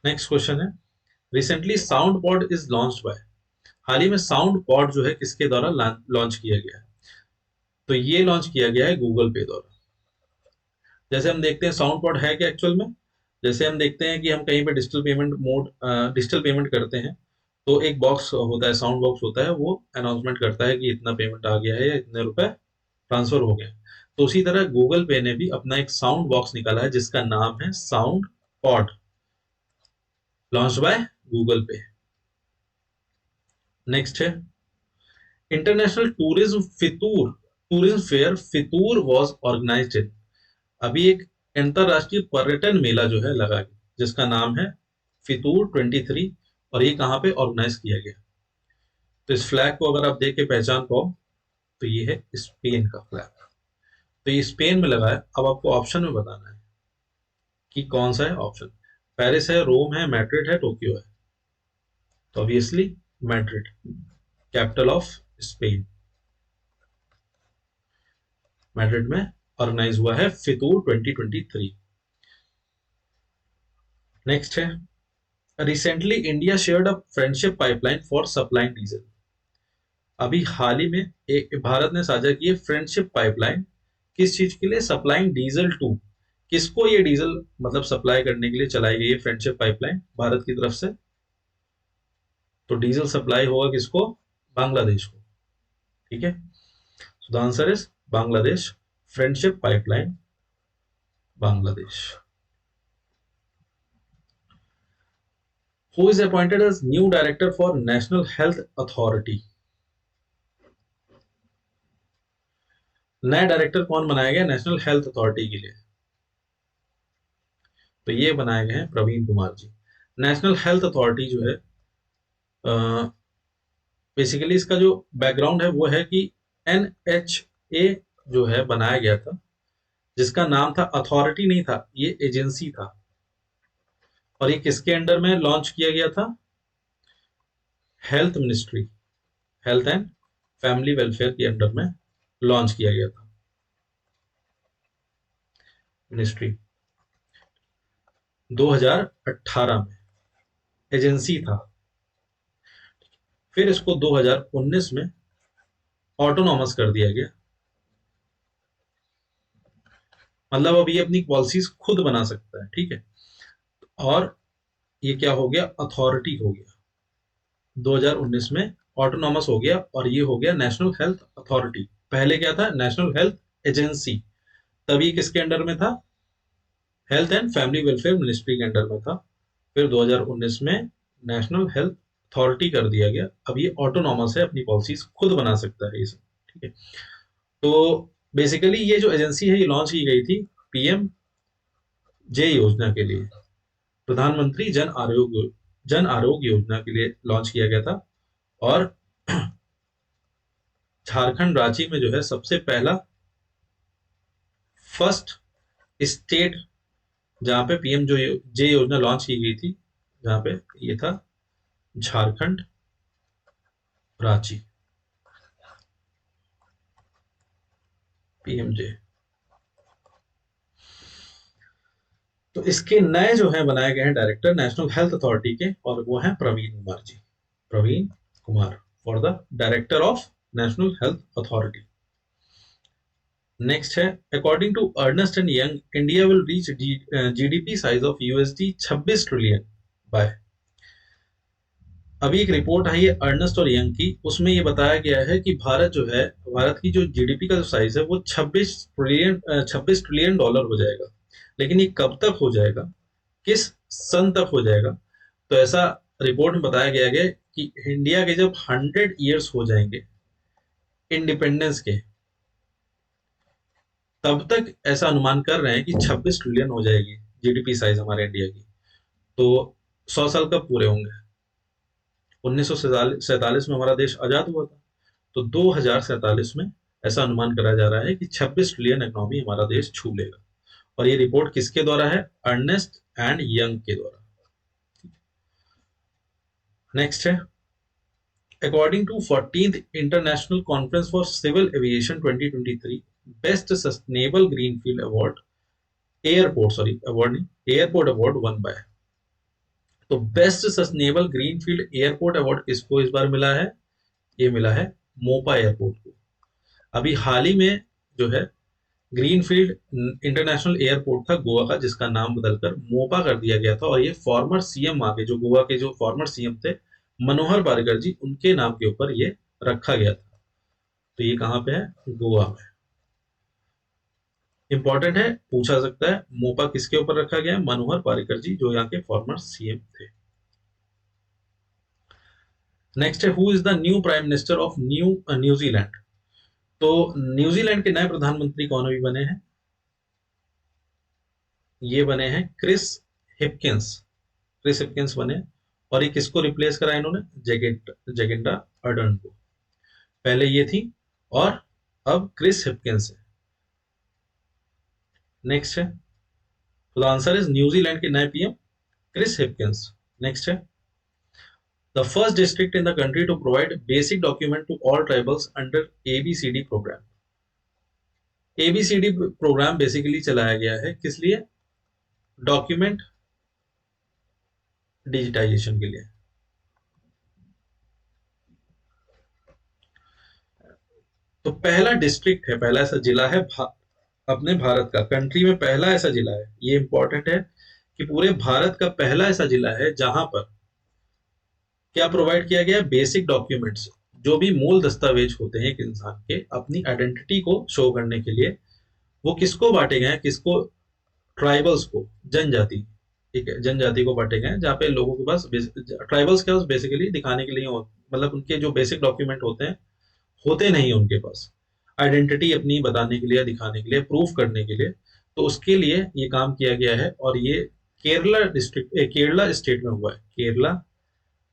नेक्स्ट क्वेश्चन है, recently sound pod is launched by. हाल ही में साउंड पॉड जो है किसके द्वारा लॉन्च किया गया है? तो ये लॉन्च किया गया है गूगल पे द्वारा। जैसे हम देखते हैं साउंड पॉड है क्या एक्चुअल में, जैसे हम देखते हैं कि हम कहीं पे डिजिटल पेमेंट करते हैं तो एक बॉक्स होता है, साउंड बॉक्स होता है, वो अनाउंसमेंट करता है कि इतना पेमेंट आ गया है या इतने रुपए ट्रांसफर हो गए। तो उसी तरह गूगल पे ने भी अपना एक साउंड बॉक्स निकाला है जिसका नाम है sound pod, launch by Google Pay. Next है, international tourism fair FITUR was organised. अभी एक अंतरराष्ट्रीय पर्यटन मेला जो है लगा जिसका नाम है फितूर 23, और ये कहाँ पे ऑर्गेनाइज किया गया? तो इस फ्लैग को अगर आप देख के पहचान पाओ तो ये है स्पेन का फ्लैग। तो ये स्पेन में लगा है। अब आपको ऑप्शन में बताना है कि कौन सा है ऑप्शन। पेरिस है, रोम है, मैड्रिड है, टोक्यो है। तो obviously Madrid, capital of Spain. Madrid में ऑर्गेनाइज हुआ है फितूर 2023। नेक्स्ट है, recently India shared a friendship pipeline for supplying diesel. अभी हाल ही में एक भारत ने साझा की है फ्रेंडशिप पाइपलाइन। किस चीज के लिए? Supplying diesel to. किसको ये डीजल मतलब सप्लाई करने के लिए चलाई गई है फ्रेंडशिप पाइपलाइन भारत की तरफ से? तो डीजल सप्लाई होगा किसको? बांग्लादेश को। ठीक है, सो the answer is Bangladesh, friendship pipeline Bangladesh. Who is appointed as new director for National Health Authority? नया डायरेक्टर कौन बनाया गया नेशनल हेल्थ अथॉरिटी के लिए? तो ये बनाए गए हैं प्रवीण कुमार जी। नेशनल हेल्थ अथॉरिटी जो है बेसिकली इसका जो बैकग्राउंड है वो है कि NHA जो है बनाया गया था, जिसका नाम था, अथॉरिटी नहीं था, ये एजेंसी था। और ये किसके अंडर में लॉन्च किया गया था? Health ministry, health and family welfare के अंडर में लॉन्च किया गया था मिनिस्ट्री। 2018 में एजेंसी था, फिर इसको 2019 में ऑटोनॉमस कर दिया गया। मतलब अब ये अपनी पॉलिसीज खुद बना सकता है। ठीक है, और ये क्या हो गया? अथॉरिटी हो गया। 2019 में ऑटोनॉमस हो गया और ये हो गया नेशनल हेल्थ अथॉरिटी। पहले क्या था? National health agency. तब ये किसके अंडर में था? Health and family welfare ministry के अंडर में था। फिर 2019 में नेशनल हेल्थ अथॉरिटी कर दिया गया। अब ये ऑटोनॉमस है, अपनी पॉलिसीज खुद बना सकता है ये सब। ठीक है, तो बेसिकली ये जो एजेंसी है ये लॉन्च की गई थी PMJ योजना के लिए, प्रधानमंत्री जन आरोग्य योजना के लिए लॉन्च किया गया था। और झारखंड रांची में जो है सबसे पहला फर्स्ट स्टेट जहां पे PMJ योजना लॉन्च की गई थी, जहां पे ये था झारखंड रांची, PMJ। तो इसके नए जो है बनाए गए हैं डायरेक्टर नेशनल हेल्थ अथॉरिटी के, और वो हैं Praveen Kumar ji, Praveen Kumar for the director of national health authority. Next है, according to Ernst and Young India will reach GDP size of USD 26 trillion by. अभी एक रिपोर्ट आई है अर्नेस्ट और यंग की, उसमें ये बताया गया है कि भारत जो है, भारत की जो जीडीपी का जो साइज है वो 26 ट्रिलियन डॉलर हो जाएगा। लेकिन ये कब तक हो जाएगा, किस सन तक हो जाएगा? तो ऐसा रिपोर्ट में बताया गया है कि इंडिया के जब 100 ईयर्स हो जाएंगे इंडिपेंडेंस के, तब तक ऐसा अनुमान कर रहे हैं कि 26 ट्रिलियन हो जाएगी जीडीपी साइज हमारे इंडिया की। तो 100 साल कब पूरे होंगे? 1947 में हमारा देश आजाद हुआ था, तो 2047 में ऐसा अनुमान करा जा रहा है कि 26 ट्रिलियन इकोनॉमी हमारा देश छू लेगा। और ये रिपोर्ट किसके द्वारा है? अर्नेस्ट एंड यंग के द्वारा। नेक्स्ट है, according to 14th international conference for civil aviation 2023 best sustainable greenfield award, airport sorry award नहीं, एयरपोर्ट अवार्ड वन बाय। तो best sustainable greenfield airport award किसको इस बार मिला है? ये मिला है मोपा एयरपोर्ट को। अभी हाल ही में जो है ग्रीनफील्ड इंटरनेशनल एयरपोर्ट था गोवा का, जिसका नाम बदलकर मोपा कर दिया गया था, और ये फॉर्मर सीएम आगे जो गोवा के जो फॉर्मर सीएम थे मनोहर पारिकर जी, उनके नाम के ऊपर ये रखा गया था। तो ये कहाँ पे है? गोवा में। इंपॉर्टेंट है, पूछा सकता है, मोपा किसके ऊपर रखा गया है? मनोहर पारिकर जी, जो यहाँ के फॉर्मर सीएम थे। नेक्स्ट है, who is the new prime minister of New Zealand? तो न्यूजीलैंड के नए प्रधानमंत्री कौन अभी बने हैं? ये बने हैं क्रिस हिपकिंस। क्रिस हिपकिंस बने, और ये किसको रिप्लेस करा इन्होंने? जैगिंडा अर्डर्न को। पहले ये थी, और अब क्रिस हिपकिंस है। नेक्स्ट है, तो द आंसर इज न्यूजीलैंड के नए पीएम क्रिस हिपकिंस। नेक्स्ट है, the first district in the country to provide basic document to all tribals under A B C D programme. A B C D programme basically चलाया गया है किस लिए? डॉक्यूमेंट डिजिटाइजेशन के लिए। तो पहला डिस्ट्रिक्ट है, पहला ऐसा जिला है अपने भारत का, कंट्री में पहला ऐसा जिला है, ये इंपॉर्टेंट है कि पूरे भारत का पहला ऐसा जिला है जहां पर क्या प्रोवाइड किया गया? बेसिक डॉक्यूमेंट्स, जो भी मूल दस्तावेज होते हैं एक इंसान के अपनी आइडेंटिटी को शो करने के लिए, वो किसको बांटे गए हैं? किसको? ट्राइबल्स को, जनजाति। ठीक है, जनजाति को बांटे गए हैं, जहाँ पे लोगों के पास ट्राइबल्स के पास बेसिकली दिखाने के लिए मतलब उनके जो बेसिक डॉक्यूमेंट होते हैं, होते नहीं उनके पास, आइडेंटिटी अपनी बताने के लिए, दिखाने के लिए, प्रूफ करने के लिए। तो उसके लिए ये काम किया गया है, और ये केरला स्टेट में हुआ है। केरला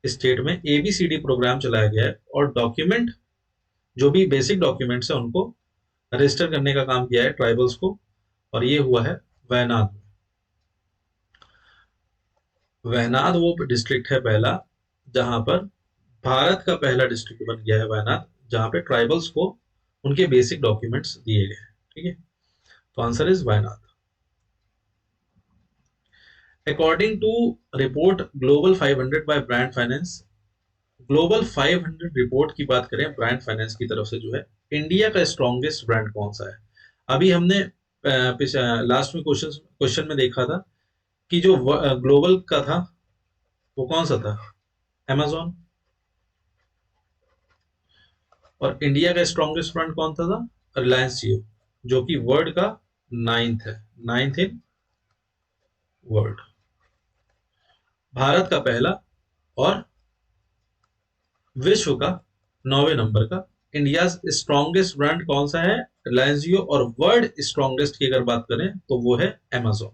स्टेट में एबीसीडी प्रोग्राम चलाया गया है, और डॉक्यूमेंट, जो भी बेसिक डॉक्यूमेंट्स है उनको रजिस्टर करने का काम किया है ट्राइबल्स को, और ये हुआ है वयनाड में। वयनाड वो डिस्ट्रिक्ट है पहला, जहां पर भारत का पहला डिस्ट्रिक्ट बन गया है वयनाड, जहां पे ट्राइबल्स को उनके बेसिक डॉक्यूमेंट्स दिए गए हैं। ठीक है, तो answer is Wayanad. According to report global 500 by brand finance, global 500 report की बात करें ब्रांड फाइनेंस की तरफ से, जो है इंडिया का स्ट्रॉन्गेस्ट ब्रांड कौन सा है? अभी हमने लास्ट में क्वेश्चन में देखा था कि जो ग्लोबल का था वो कौन सा था? Amazon। और इंडिया का स्ट्रॉन्गेस्ट ब्रांड कौन सा था? रिलायंस जियो, जो कि वर्ल्ड का नाइन्थ है, नाइन्थ इन वर्ल्ड। भारत का पहला और विश्व का 9वें नंबर का इंडिया स्ट्रॉन्गेस्ट ब्रांड कौन सा है? रिलायंस जियो। और वर्ल्ड स्ट्रॉन्गेस्ट की अगर बात करें तो वो है Amazon।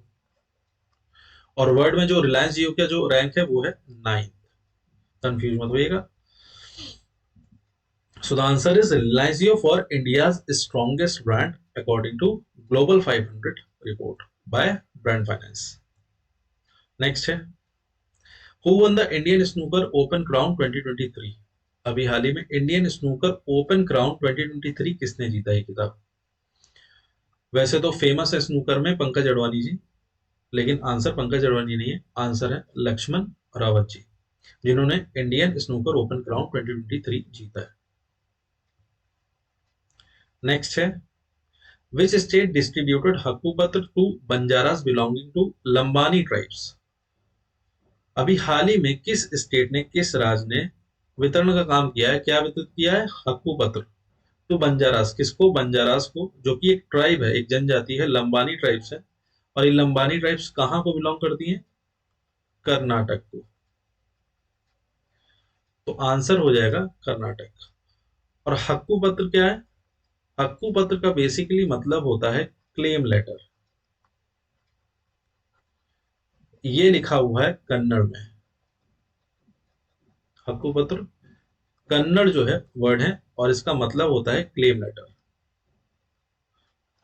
और वर्ल्ड में जो रिलायंस जियो का जो रैंक है वो है 9th। कंफ्यूज मत होइएगा। So the answer is Reliance Jio for India's strongest brand according to Global 500 report by Brand Finance. Next है, Who won the Indian Snooker Open Crown 2023? अभी हाल ही में इंडियन स्नूकर ओपन क्राउन 2023 किसने जीता ये खिताब? वैसे तो फेमस है स्नूकर में पंकज अडवाणी जी, लेकिन आंसर पंकज अडवाणी नहीं है, आंसर है लक्ष्मण रावत जी, जिन्होंने इंडियन स्नूकर ओपन क्राउन 2023 जीता है। नेक्स्ट है, Which state distributed Hakkupatra to Banjaras belonging to Lambani tribes? अभी हाल ही में किस स्टेट ने, किस राज्य ने वितरण का काम किया है, क्या वितरित किया है? हक्कू पत्र टू बंजारास। किसको? बंजारास को, जो कि एक ट्राइब है, एक जनजाति है, लंबानी ट्राइब्स है। और ये लंबानी ट्राइब्स कहाँ को बिलोंग करती हैं? कर्नाटक को। तो आंसर हो जाएगा कर्नाटक। और हक्कू पत्र क्या है? हक्कू पत्र का बेसिकली मतलब होता है क्लेम लेटर। ये लिखा हुआ है कन्नड़ में। हक्कू पत्र कन्नड़ जो है वर्ड है, और इसका मतलब होता है क्लेम लेटर।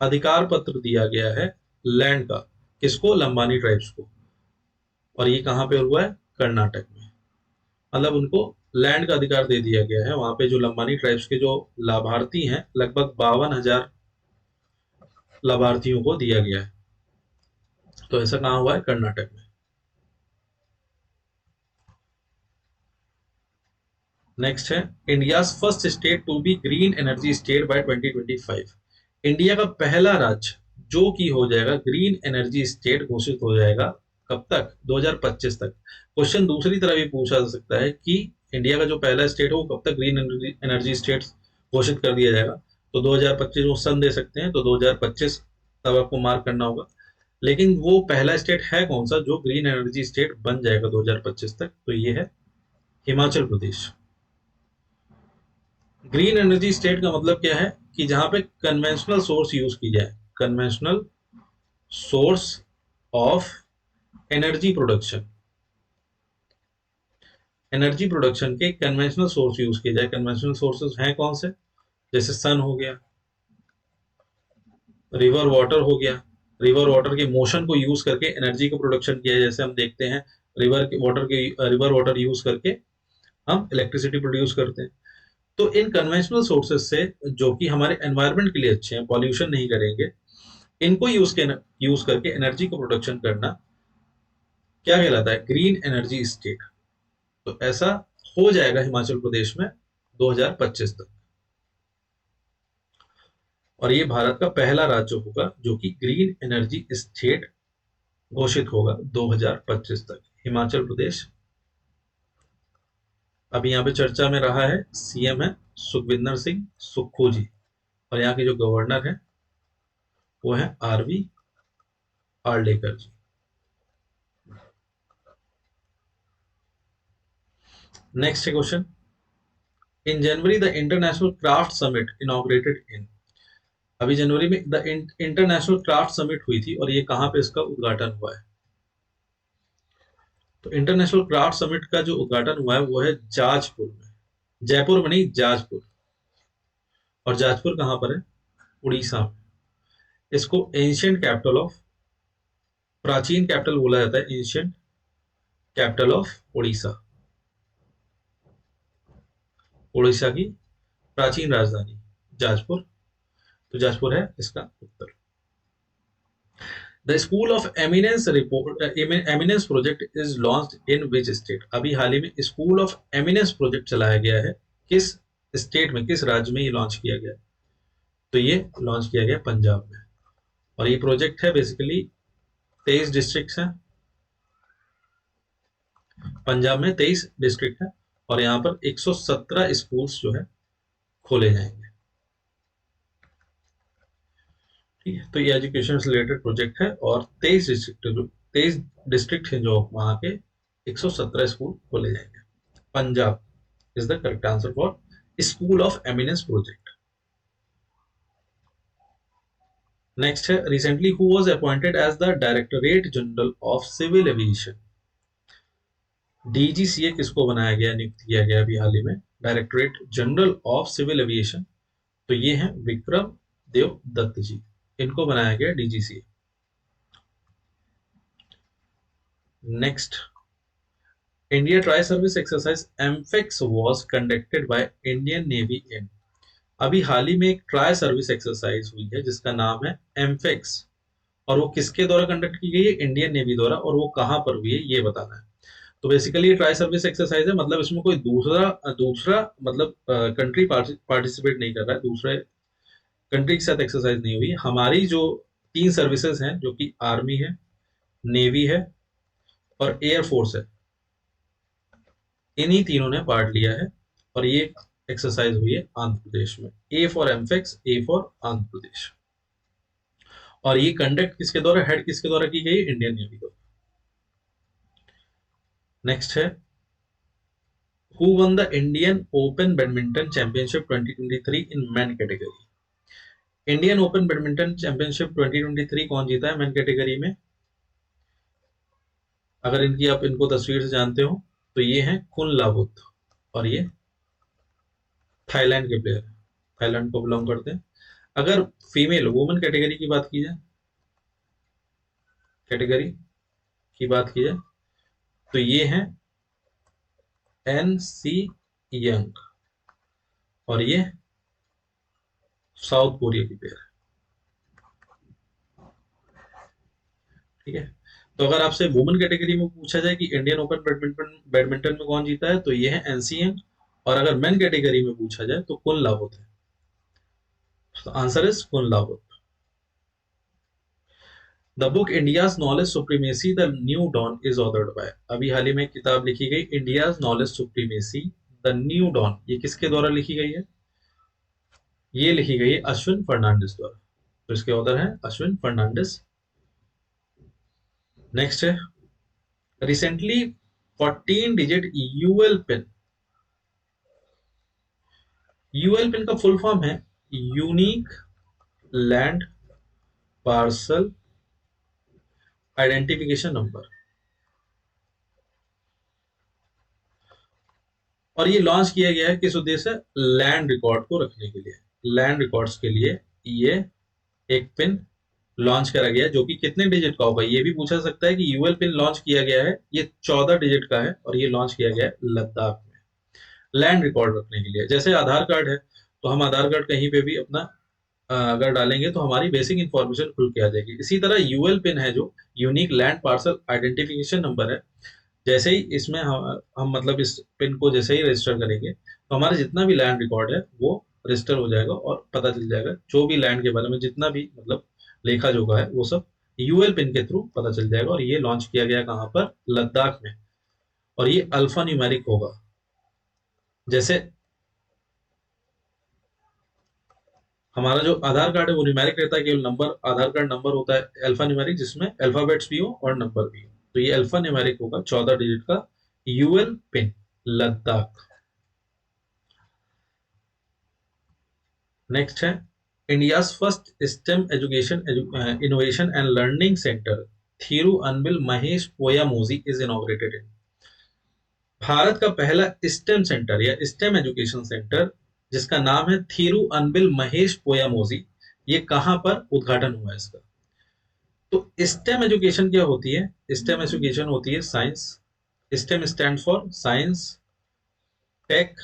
अधिकार पत्र दिया गया है लैंड का, किसको? लंबानी ट्राइब्स को। और ये कहाँ पे हुआ है? कर्नाटक में। मतलब उनको लैंड का अधिकार दे दिया गया है। वहां पे जो लंबानी ट्राइब्स के जो लाभार्थी हैं, लगभग 52,000 लाभार्थियों को दिया गया है। तो ऐसा कहाँ हुआ है? कर्नाटक में। नेक्स्ट है, India first state to be green energy state by 2025। India का पहला राज्य जो कि हो जाएगा ग्रीन एनर्जी स्टेट घोषित हो जाएगा। कब तक? 2025 तक। क्वेश्चन दूसरी तरह भी पूछा जा सकता है कि इंडिया का जो पहला स्टेट हो वो कब तक ग्रीन एनर्जी स्टेट घोषित कर दिया जाएगा। तो 2025 वो सन दे सकते हैं, तो 2025 तब आपको मार्क करना होगा। लेकिन वो पहला स्टेट है कौन सा जो ग्रीन एनर्जी स्टेट बन जाएगा 2025 तक? तो ये है Himachal Pradesh. Green energy state का मतलब क्या है? कि जहां पे कन्वेंशनल सोर्स यूज की जाए, conventional source of energy production, energy production के कन्वेंशनल सोर्स यूज किए जाए। कन्वेंशनल सोर्सेज हैं कौन से? जैसे सन हो गया, रिवर वाटर हो गया। रिवर वाटर के मोशन को यूज करके एनर्जी को प्रोडक्शन किया है। जैसे हम देखते हैं रिवर वाटर यूज करके हम इलेक्ट्रिसिटी प्रोड्यूस करते हैं। तो इन कन्वेंशनल सोर्सेज से, जो कि हमारे एनवायरनमेंट के लिए अच्छे हैं, पॉल्यूशन नहीं करेंगे, इनको यूज करके एनर्जी को प्रोडक्शन करना क्या कहलाता है? Green energy state. तो ऐसा हो जाएगा हिमाचल प्रदेश में 2025 तक। और ये भारत का पहला राज्य होगा जो कि ग्रीन एनर्जी स्टेट घोषित होगा 2025 तक, हिमाचल प्रदेश। अभी यहाँ पे चर्चा में रहा है, सीएम है सुखविंदर सिंह सुक्खू जी, और यहाँ के जो गवर्नर है वो है R V Arlekar ji. Next question, in January the international craft summit inaugurated in. अभी जनवरी में द इंटरनेशनल क्राफ्ट समिट हुई थी, और ये कहाँ पे इसका उद्घाटन हुआ है? तो इंटरनेशनल क्राफ्ट समिट का जो उद्घाटन हुआ है वो है जाजपुर में। जयपुर में नहीं, जाजपुर। और जाजपुर कहाँ पर है? उड़ीसा में। इसको एंशियंट कैपिटल ऑफ, प्राचीन कैपिटल बोला जाता है, ancient capital of Odisha. Odisha की प्राचीन राजधानी जाजपुर। तो जाजपुर है इसका उत्तर। The school of eminence report eminence project is launched in which state. अभी हाल ही में स्कूल ऑफ एमिनेंस प्रोजेक्ट चलाया गया है, किस स्टेट में, किस राज्य में ये लॉन्च किया गया? तो ये लॉन्च किया गया पंजाब में। और ये प्रोजेक्ट है बेसिकली 23 डिस्ट्रिक्ट हैं। पंजाब में 23 डिस्ट्रिक्ट है, और यहाँ पर 117 स्कूल्स जो है खोले जाएंगे। ठीक है, तो ये एजुकेशन से रिलेटेड प्रोजेक्ट है, और 23 डिस्ट्रिक्ट हैं जो वहां के 117 स्कूल खोले जाएंगे। Punjab is the correct answer for school of eminence project. Next है, recently who was appointed as the directorate general of civil aviation. DGCA किसको बनाया गया, नियुक्त किया गया अभी हाल ही में? Directorate general of civil aviation. तो ये है विक्रम देव दत्त जी, इनको बनाया गया DGCA. Next, India tri service exercise AMPHEX was conducted by Indian navy in. अभी हाल ही में एक ट्राई सर्विस एक्सरसाइज हुई है जिसका नाम है एमफेक्स, और वो किसके द्वारा कंडक्ट की गई है? इंडियन नेवी द्वारा। और वो कहां पर हुई है ये बताना है। तो बेसिकली ट्राई सर्विस एक्सरसाइज है, मतलब इसमें कोई दूसरा दूसरा मतलब कंट्री पार्टिसिपेट नहीं कर रहा है, दूसरे कंट्री के साथ एक्सरसाइज नहीं हुई। हमारी जो 3 सर्विसेज हैं, जो कि आर्मी है, नेवी है और एयर फोर्स है, इन्हीं तीनों ने पार्ट लिया है और ये एक्सरसाइज हुई है आंध्र प्रदेश में। A for AMPHEX, A for Andhra Pradesh. और ये कंडक्ट किसके द्वारा, हेड किसके द्वारा की गई, इंडियन नेवी द्वारा। नेक्स्ट है, who won the Indian open badminton championship 2023 in main category. Indian open badminton championship 2023 कौन जीता है मेन कैटेगरी में। अगर इनकी आप इनको तस्वीर से जानते हो तो ये हैं कुन लाबुत, और ये थाईलैंड के प्लेयर, थाईलैंड को बिलोंग करते हैं। अगर फीमेल वुमेन कैटेगरी की बात की जाए, कैटेगरी की बात की जाए तो ये हैं एन सी यंग, और ये साउथ कोरिया की प्लेयर है। ठीक है, तो अगर आपसे वुमेन कैटेगरी में पूछा जाए कि इंडियन ओपन बैडमिंटन बैडमिंटन में कौन जीता है तो ये है एनसी यंग, और अगर मेन कैटेगरी में पूछा जाए तो कुन लाबुत है। तो आंसर इज कुन लाबुत। The book India's knowledge supremacy the new dawn is authored by. अभी हाल ही में एक किताब लिखी गई India's knowledge supremacy the new dawn, ये किसके द्वारा लिखी गई है, ये लिखी गई है अश्विन फर्नांडिस द्वारा। तो इसके ऑथर हैं अश्विन फर्नांडिस। नेक्स्ट है, रिसेंटली 14 डिजिट यूएल पिन। यूएल पिन का फुल फॉर्म है unique land parcel identification number, और ये लॉन्च किया गया है किस उद्देश्य से, लैंड रिकॉर्ड को रखने के लिए। लैंड रिकॉर्ड्स के लिए ये एक पिन लॉन्च करा गया है जो कि कितने डिजिट का होगा, ये भी पूछा सकता है कि यूएल पिन लॉन्च किया गया है, ये 14 डिजिट का है और ये लॉन्च किया गया है लद्दाख में लैंड रिकॉर्ड रखने के लिए। जैसे आधार कार्ड है, तो हम आधार कार्ड कहीं पे भी अपना अगर डालेंगे तो हमारी बेसिक इंफॉर्मेशन खुल के आ जाएगी। इसी तरह यूएल पिन है जो unique land parcel identification number है, जैसे ही इसमें हम मतलब इस पिन को जैसे ही रजिस्टर करेंगे तो हमारा जितना भी लैंड रिकॉर्ड है वो रजिस्टर हो जाएगा और पता चल जाएगा जो भी लैंड के बारे में जितना भी मतलब लेखा जोखा है वो सब यूएल पिन के थ्रू पता चल जाएगा। और ये लॉन्च किया गया कहाँ पर, लद्दाख में, और ये अल्फा न्यूमेरिक होगा। जैसे हमारा जो आधार कार्ड है वो न्यूमेरिक रहता है, केवल नंबर, आधार कार्ड नंबर होता है अल्फा न्यूमेरिक जिसमें अल्फाबेट्स भी हो और नंबर भी हो। तो ये अल्फा न्यूमेरिक होगा 14 डिजिट का यूएल पिन लद्दाख। नेक्स्ट है, India's first STEM education innovation and learning centre Thiru Anbil Mahesh Poyyamozhi is inaugurated in. Bharat का पहला स्टेम सेंटर या स्टेम एजुकेशन सेंटर जिसका नाम है थीरू अनबिल महेश पोयामोजी, ये कहां पर उद्घाटन हुआ है इसका। तो स्टेम एजुकेशन क्या होती है, स्टेम एजुकेशन होती है science, STEM stand for science, tech,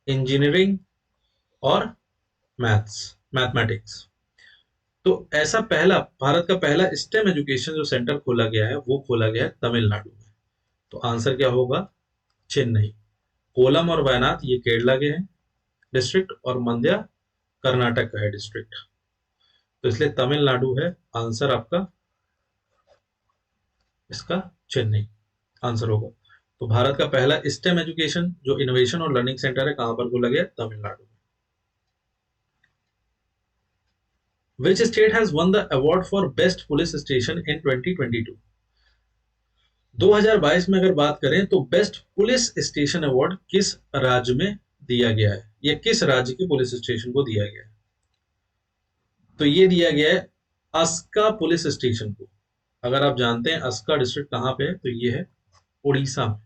engineering और मैथ्स, मैथमेटिक्स। तो ऐसा पहला भारत का पहला स्टेम एजुकेशन जो सेंटर खोला गया है वो खोला गया है तमिलनाडु में। तो आंसर क्या होगा, चेन्नई। कोलम और वायनाड ये केरला के हैं डिस्ट्रिक्ट, और मंड्या कर्नाटक का है डिस्ट्रिक्ट। तो इसलिए तमिलनाडु है आंसर आपका, इसका चेन्नई आंसर होगा। तो भारत का पहला स्टेम एजुकेशन जो इनोवेशन और लर्निंग सेंटर है कहां पर खोला गया, तमिलनाडु में। Which state has won the award for best police station in 2022? 2022 में अगर बात करें तो बेस्ट पुलिस स्टेशन अवार्ड किस राज्य में दिया गया है, या किस राज्य के पुलिस स्टेशन को दिया गया है। तो ये दिया गया है अस्का पुलिस स्टेशन को। अगर आप जानते हैं अस्का डिस्ट्रिक्ट कहां पे है तो ये है उड़ीसा में,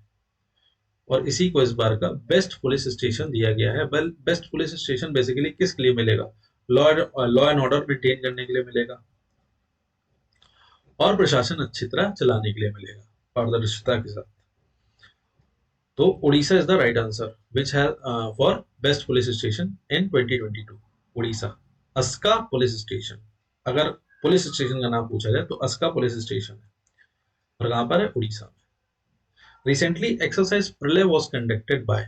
और इसी को इस बार का बेस्ट पुलिस स्टेशन दिया गया है। Well, best police station basically किसके लिए मिलेगा, लॉ एंड ऑर्डर मेंटेन करने के लिए मिलेगा और प्रशासन अच्छी तरह चलाने के लिए मिलेगा पारदर्शिता के साथ। तो Orissa is the right answer which has for best police station in 2022। Orissa Aska police station, अगर पुलिस स्टेशन का नाम पूछा जाए तो अस्का पुलिस स्टेशन है, और कहां पर है, उड़ीसा में। रिसेंटली एक्सरसाइज प्रलय वॉज कंडक्टेड बाय।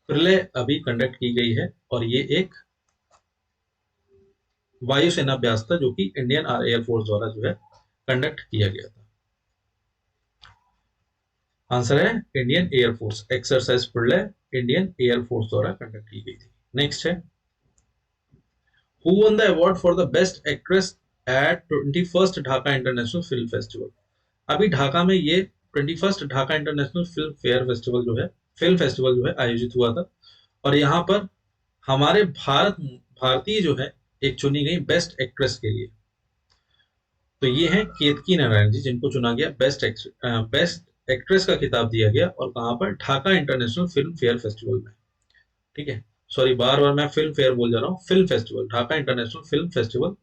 प्रलय अभी कंडक्ट की गई है और ये एक वायुसेना अभ्यास था जो कि इंडियन एयरफोर्स द्वारा जो है कंडक्ट किया गया था। आंसर है इंडियन एयरफोर्स। एक्सरसाइज पुरले इंडियन एयरफोर्स द्वारा कंडक्ट की गई थी। नेक्स्ट है, who won the award for the best actress at 21st Dhaka international film festival. अभी ढाका में ये 21st Dhaka international film fair festival जो है, फिल्म फेस्टिवल जो है आयोजित हुआ था, और यहाँ पर हमारे भारतीय जो है एक चुनी गई बेस्ट एक्ट्रेस के लिए। तो ये है केतकी नारायण जी, जिनको चुना गया बेस्ट एक्ट्रेस का खिताब दिया गया, और कहाँ पर, Dhaka international film fair festival में। ठीक है, सॉरी बार बार मैं फिल्म फेयर बोल जा रहा हूँ, film festival, Dhaka international film festival.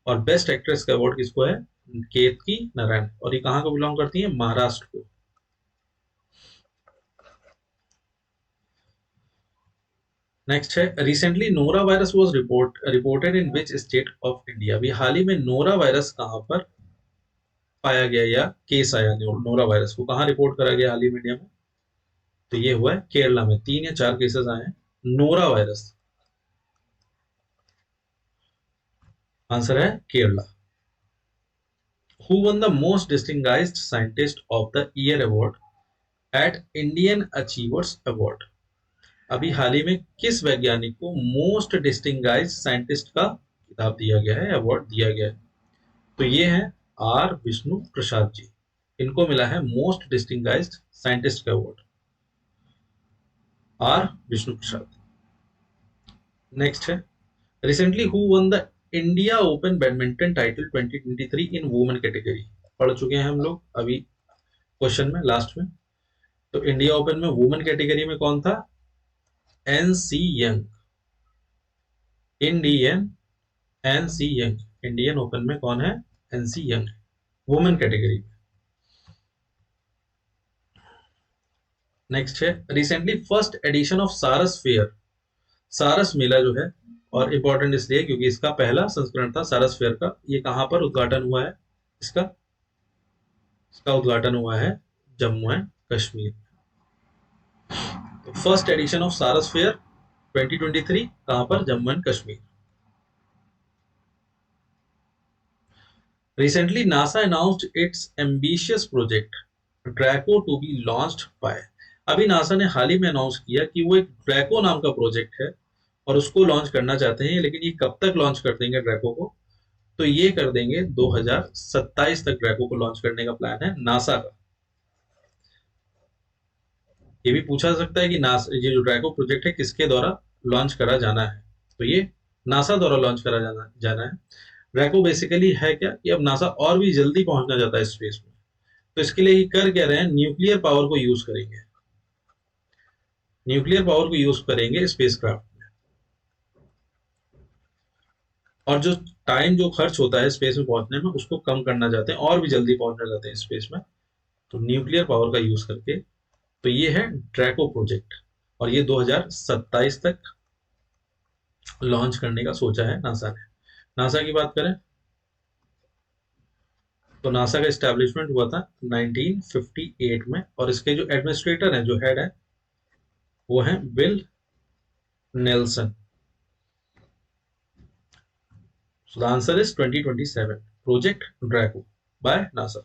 और बेस्ट एक्ट्रेस का अवार्ड किसको है? केतकी नारायण, और ये कहाँ को बिलोंग करती है? महाराष्ट्र को। नेक्स्ट है, recently Nora virus was reported in which state of India. अभी हाल ही में नोरा वायरस कहाँ पर पाया गया या केस आया नोरा वायरस को कहाँ रिपोर्ट करा गया हाल ही में इंडिया में? तो ये हुआ है केरला में, 3 या 4 केसेस आए हैं नोरा वायरस। आंसर है Kerala. Who won the most distinguished scientist of the year award at Indian achievers award. अभी हाल ही में किस वैज्ञानिक को मोस्ट डिस्टिंग्विश्ड साइंटिस्ट का खिताब दिया गया है, अवार्ड दिया गया है? तो ये है आर विष्णु प्रसाद जी, इनको मिला है मोस्ट डिस्टिंग्विश्ड साइंटिस्ट का award, R Vishnu Prasad. Next है, recently who won the India open badminton title 2023 in women category. पढ़ चुके हैं हम लोग अभी क्वेश्चन में लास्ट में। तो इंडिया ओपन में वुमेन कैटेगरी में कौन था? NC young, Indian NC young. Indian open में कौन है? एनसी यंग, वुमेन कैटेगरी में। नेक्स्ट है, recently first edition of Saras fair, सारस मेला जो है, और इंपॉर्टेंट इसलिए क्योंकि इसका पहला संस्करण था सारस फेयर का, ये कहां पर उद्घाटन हुआ है इसका? इसका उद्घाटन हुआ है जम्मू एंड कश्मीर। तो first edition of Saras fair 2023 कहां पर? Jammu and Kashmir. Recently NASA announced its ambitious project Draco to be launched by. अभी नासा ने हाल ही में अनाउंस किया कि वो एक ड्रैको नाम का प्रोजेक्ट है और उसको लॉन्च करना चाहते हैं, लेकिन ये कब तक लॉन्च कर देंगे ड्रैको को? तो ये कर देंगे 2027 तक ड्रैको को लॉन्च करने का प्लान है नासा का। ये भी पूछा जा सकता है कि नासा, ये जो ड्रैको प्रोजेक्ट है किसके द्वारा लॉन्च करा जाना है? तो ये नासा द्वारा लॉन्च करा जाना है। ड्रैको बेसिकली है क्या कि अब नासा और भी जल्दी पहुंचना चाहता है स्पेस में, तो इसके लिए ये कर क्या रहे हैं? न्यूक्लियर पावर को यूज करेंगे, न्यूक्लियर पावर को यूज करेंगे स्पेसक्राफ्ट में। और जो टाइम जो खर्च होता है स्पेस में पहुंचने में, उसको कम करना चाहते हैं और भी जल्दी पहुंचना चाहते हैं स्पेस में, तो न्यूक्लियर पावर का यूज करके। तो ये है ड्रैको प्रोजेक्ट, और ये 2027 तक लॉन्च करने का सोचा है नासा ने। नासा की बात करें तो नासा का एस्टेब्लिशमेंट हुआ था 1958 में, और इसके जो एडमिनिस्ट्रेटर हैं, जो हेड है, वो है bill Nelson. So the answer is 2027 Project Draco by NASA.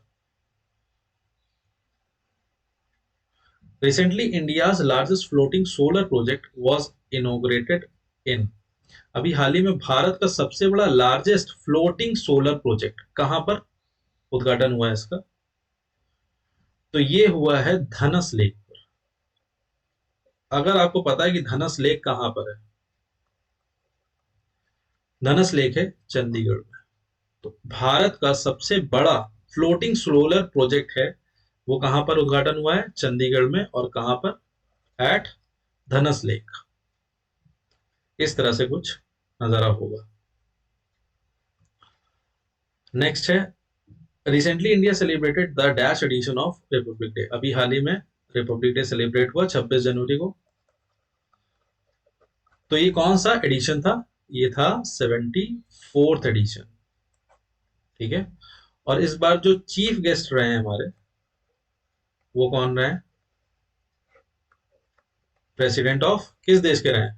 Recently, India's largest floating solar project was inaugurated in। अभी हाल ही में भारत का सबसे बड़ा लार्जेस्ट फ्लोटिंग सोलर प्रोजेक्ट कहां पर उद्घाटन हुआ है इसका? तो ये हुआ है धनस लेक पर। अगर आपको पता है कि धनस लेक कहां पर है, धनस लेक है चंडीगढ़ में। तो भारत का सबसे बड़ा फ्लोटिंग सोलर प्रोजेक्ट है, वो कहां पर उद्घाटन हुआ है? चंडीगढ़ में। और कहां पर? At Dhanas lake. इस तरह से कुछ नजारा होगा। नेक्स्ट है, recently India celebrated the dash edition of republic day. अभी हाल ही में रिपब्लिक डे सेलिब्रेट हुआ 26 जनवरी को। तो ये कौन सा एडिशन था? ये था 74th एडिशन। ठीक है, और इस बार जो चीफ गेस्ट रहे हैं हमारे, वो कौन रहे हैं? प्रेसिडेंट ऑफ किस देश के रहे हैं?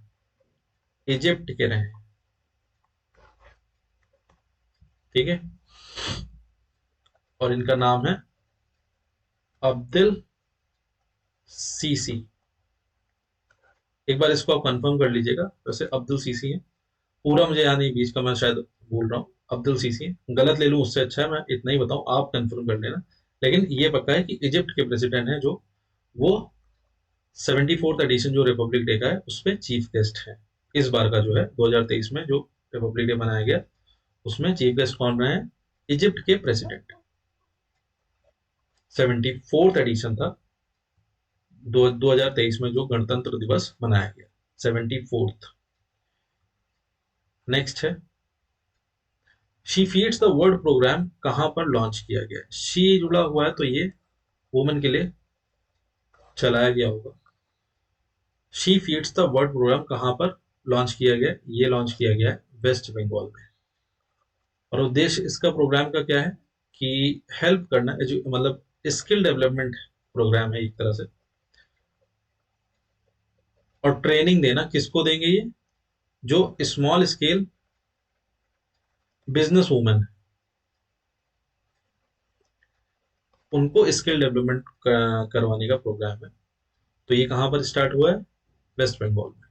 इजिप्ट के रहे हैं। ठीक है, और इनका नाम है अब्दुल सीसी, एक बार इसको आप कंफर्म कर लीजिएगा। वैसे अब्दुल सीसी है, पूरा मुझे याद नहीं, बीच का मैं शायद बोल रहा हूँ। अब्दुल सीसी है, गलत ले लूँ उससे अच्छा है मैं इतना ही बताऊं, आप कंफर्म कर लेना। लेकिन ये पक्का है कि इजिप्ट के प्रेसिडेंट हैं जो, वो 74th एडिशन जो रिपब्लिक डे का है उस पे चीफ गेस्ट है। इस बार का जो है 2023 में जो रिपब्लिक डे मनाया गया, उसमें चीफ गेस्ट कौन रहे हैं? इजिप्ट के प्रेसिडेंट। 74th एडिशन था 2023 में जो गणतंत्र दिवस मनाया गया, 74th। नेक्स्ट है, she feeds the world program कहां पर लॉन्च किया गया? शी जुड़ा हुआ है तो ये वुमेन के लिए चलाया गया होगा। She feeds the world program कहां पर लॉन्च किया गया? ये लॉन्च किया गया है वेस्ट बंगाल में। और उद्देश्य इसका प्रोग्राम का क्या है कि हेल्प करना, मतलब स्किल डेवलपमेंट प्रोग्राम है एक तरह से। और ट्रेनिंग देना किसको देंगे ये? जो स्मॉल स्केल बिजनेस वूमेन, उनको स्किल डेवलपमेंट करवाने का प्रोग्राम है। तो ये कहां पर स्टार्ट हुआ है? वेस्ट बंगाल में।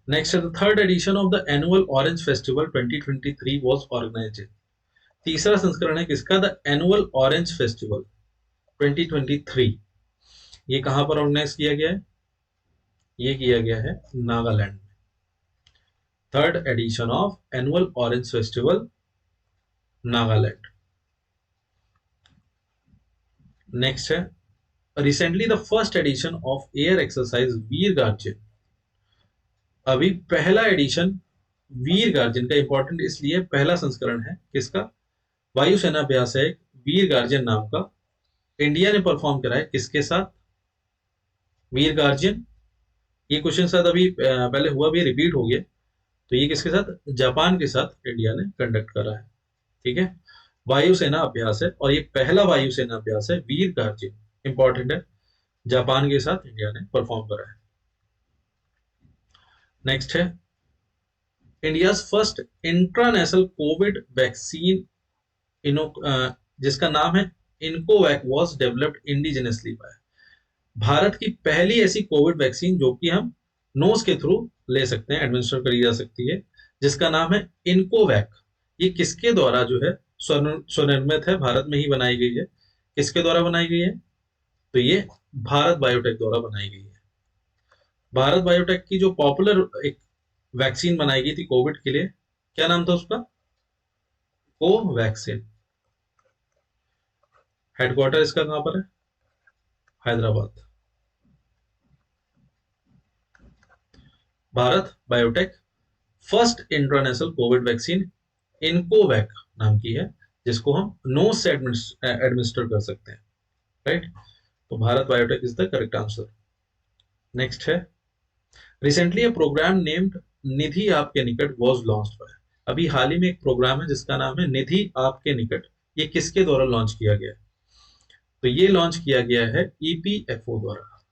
नेक्स्ट है, the third edition of the annual orange festival 2023 was organised. तीसरा संस्करण है किसका? The annual orange festival 2023। ये कहां पर ऑर्गेनाइज किया गया है? ये किया गया है नागालैंड में। Third edition of annual orange festival, Nagaland. Next है, recently the first edition of air exercise Veer guardian. अभी पहला एडिशन वीर गार्जियन का, इंपॉर्टेंट इसलिए पहला संस्करण है किसका? वायुसेना अभ्यास है वीर गार्जियन नाम का, इंडिया ने परफॉर्म करा है किसके साथ? वीर गार्जियन। ये क्वेश्चन शायद अभी पहले हुआ भी, रिपीट हो गया। तो ये किसके साथ? जापान के साथ इंडिया ने कंडक्ट करा है। ठीक है, वायुसेना अभ्यास है और ये पहला वायुसेना अभ्यास है वीर गार्जियन, इंपॉर्टेंट है। जापान के साथ इंडिया ने परफॉर्म करा है। नेक्स्ट है, India first intranasal covid vaccine इनो जिसका नाम है iNCOVACC was developed indigenously by. Bharat की पहली ऐसी कोविड वैक्सीन जो कि हम नोज के थ्रू ले सकते हैं, एडमिनिस्टर करी जा सकती है, जिसका नाम है इनकोवैक। ये किसके द्वारा जो है स्वनिर्मित है, भारत में ही बनाई गई है। किसके द्वारा बनाई गई है? तो ये भारत बायोटेक द्वारा बनाई गई है। भारत बायोटेक की जो पॉपुलर एक वैक्सीन बनाई गई थी कोविड के लिए, क्या नाम था उसका? कोवैक्सीन। हेडक्वार्टर इसका कहां पर है? Hyderabad. Bharat biotech first international Covid vaccine Incovacc नाम की है, जिसको हम नोज से एडमिनिस्टर कर सकते हैं। राइट, तो Bharat biotech is the correct answer. Next है, रिसेंटली ए प्रोग्राम नेम्ड निधि आपके निकट वाज लॉन्च्ड बाय। अभी हाल ही में एक प्रोग्राम है जिसका नाम है निधि आपके निकट। ये किसके द्वारा लॉन्च किया गया है? तो ये लॉन्च किया गया है ईपीएफओ द्वारा,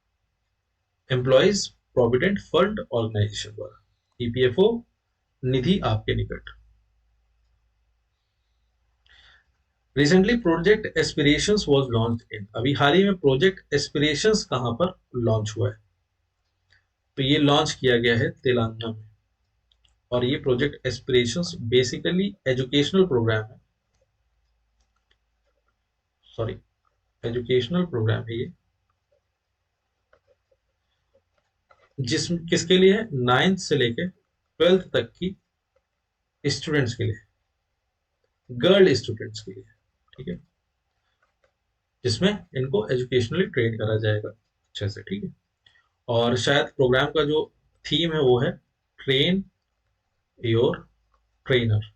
एम्प्लॉइज प्रोविडेंट फंड ऑर्गेनाइजेशन द्वारा। ईपीएफओ, निधि आपके निकट। Recently project aspirations was launched in. अभी हाल ही में प्रोजेक्ट एस्पिरेशंस कहां पर लॉन्च हुआ है? तो ये लॉन्च किया गया है तेलंगाना में। और ये project aspirations basically educational programme है, सॉरी, एजुकेशनल प्रोग्राम है ये, जिस किसके लिए है? 9th से लेके 12th तक की स्टूडेंट्स के लिए, गर्ल स्टूडेंट्स के लिए। ठीक है, जिसमें इनको एजुकेशनली ट्रेन करा जाएगा अच्छे से। ठीक है, और शायद प्रोग्राम का जो थीम है वो है train your trainer.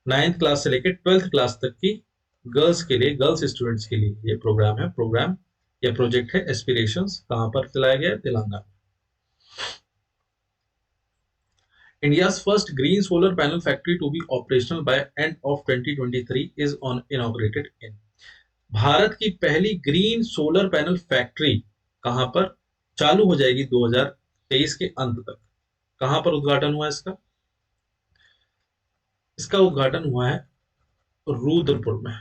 9th class से लेकर 12th क्लास तक की गर्ल्स के लिए, गर्ल्स स्टूडेंट्स के लिए ये प्रोग्राम है। प्रोग्राम या प्रोजेक्ट है एस्पिरेशंस, कहां पर चलाया गया है? तेलंगाना में। India's first green solar panel factory to be operational by end of 2023 is on inaugurated in। Bharat की पहली ग्रीन सोलर पैनल फैक्ट्री कहां पर चालू हो जाएगी 2023 के अंत तक? कहां पर उद्घाटन हुआ इसका? इसका उद्घाटन हुआ है रुद्रपुर में।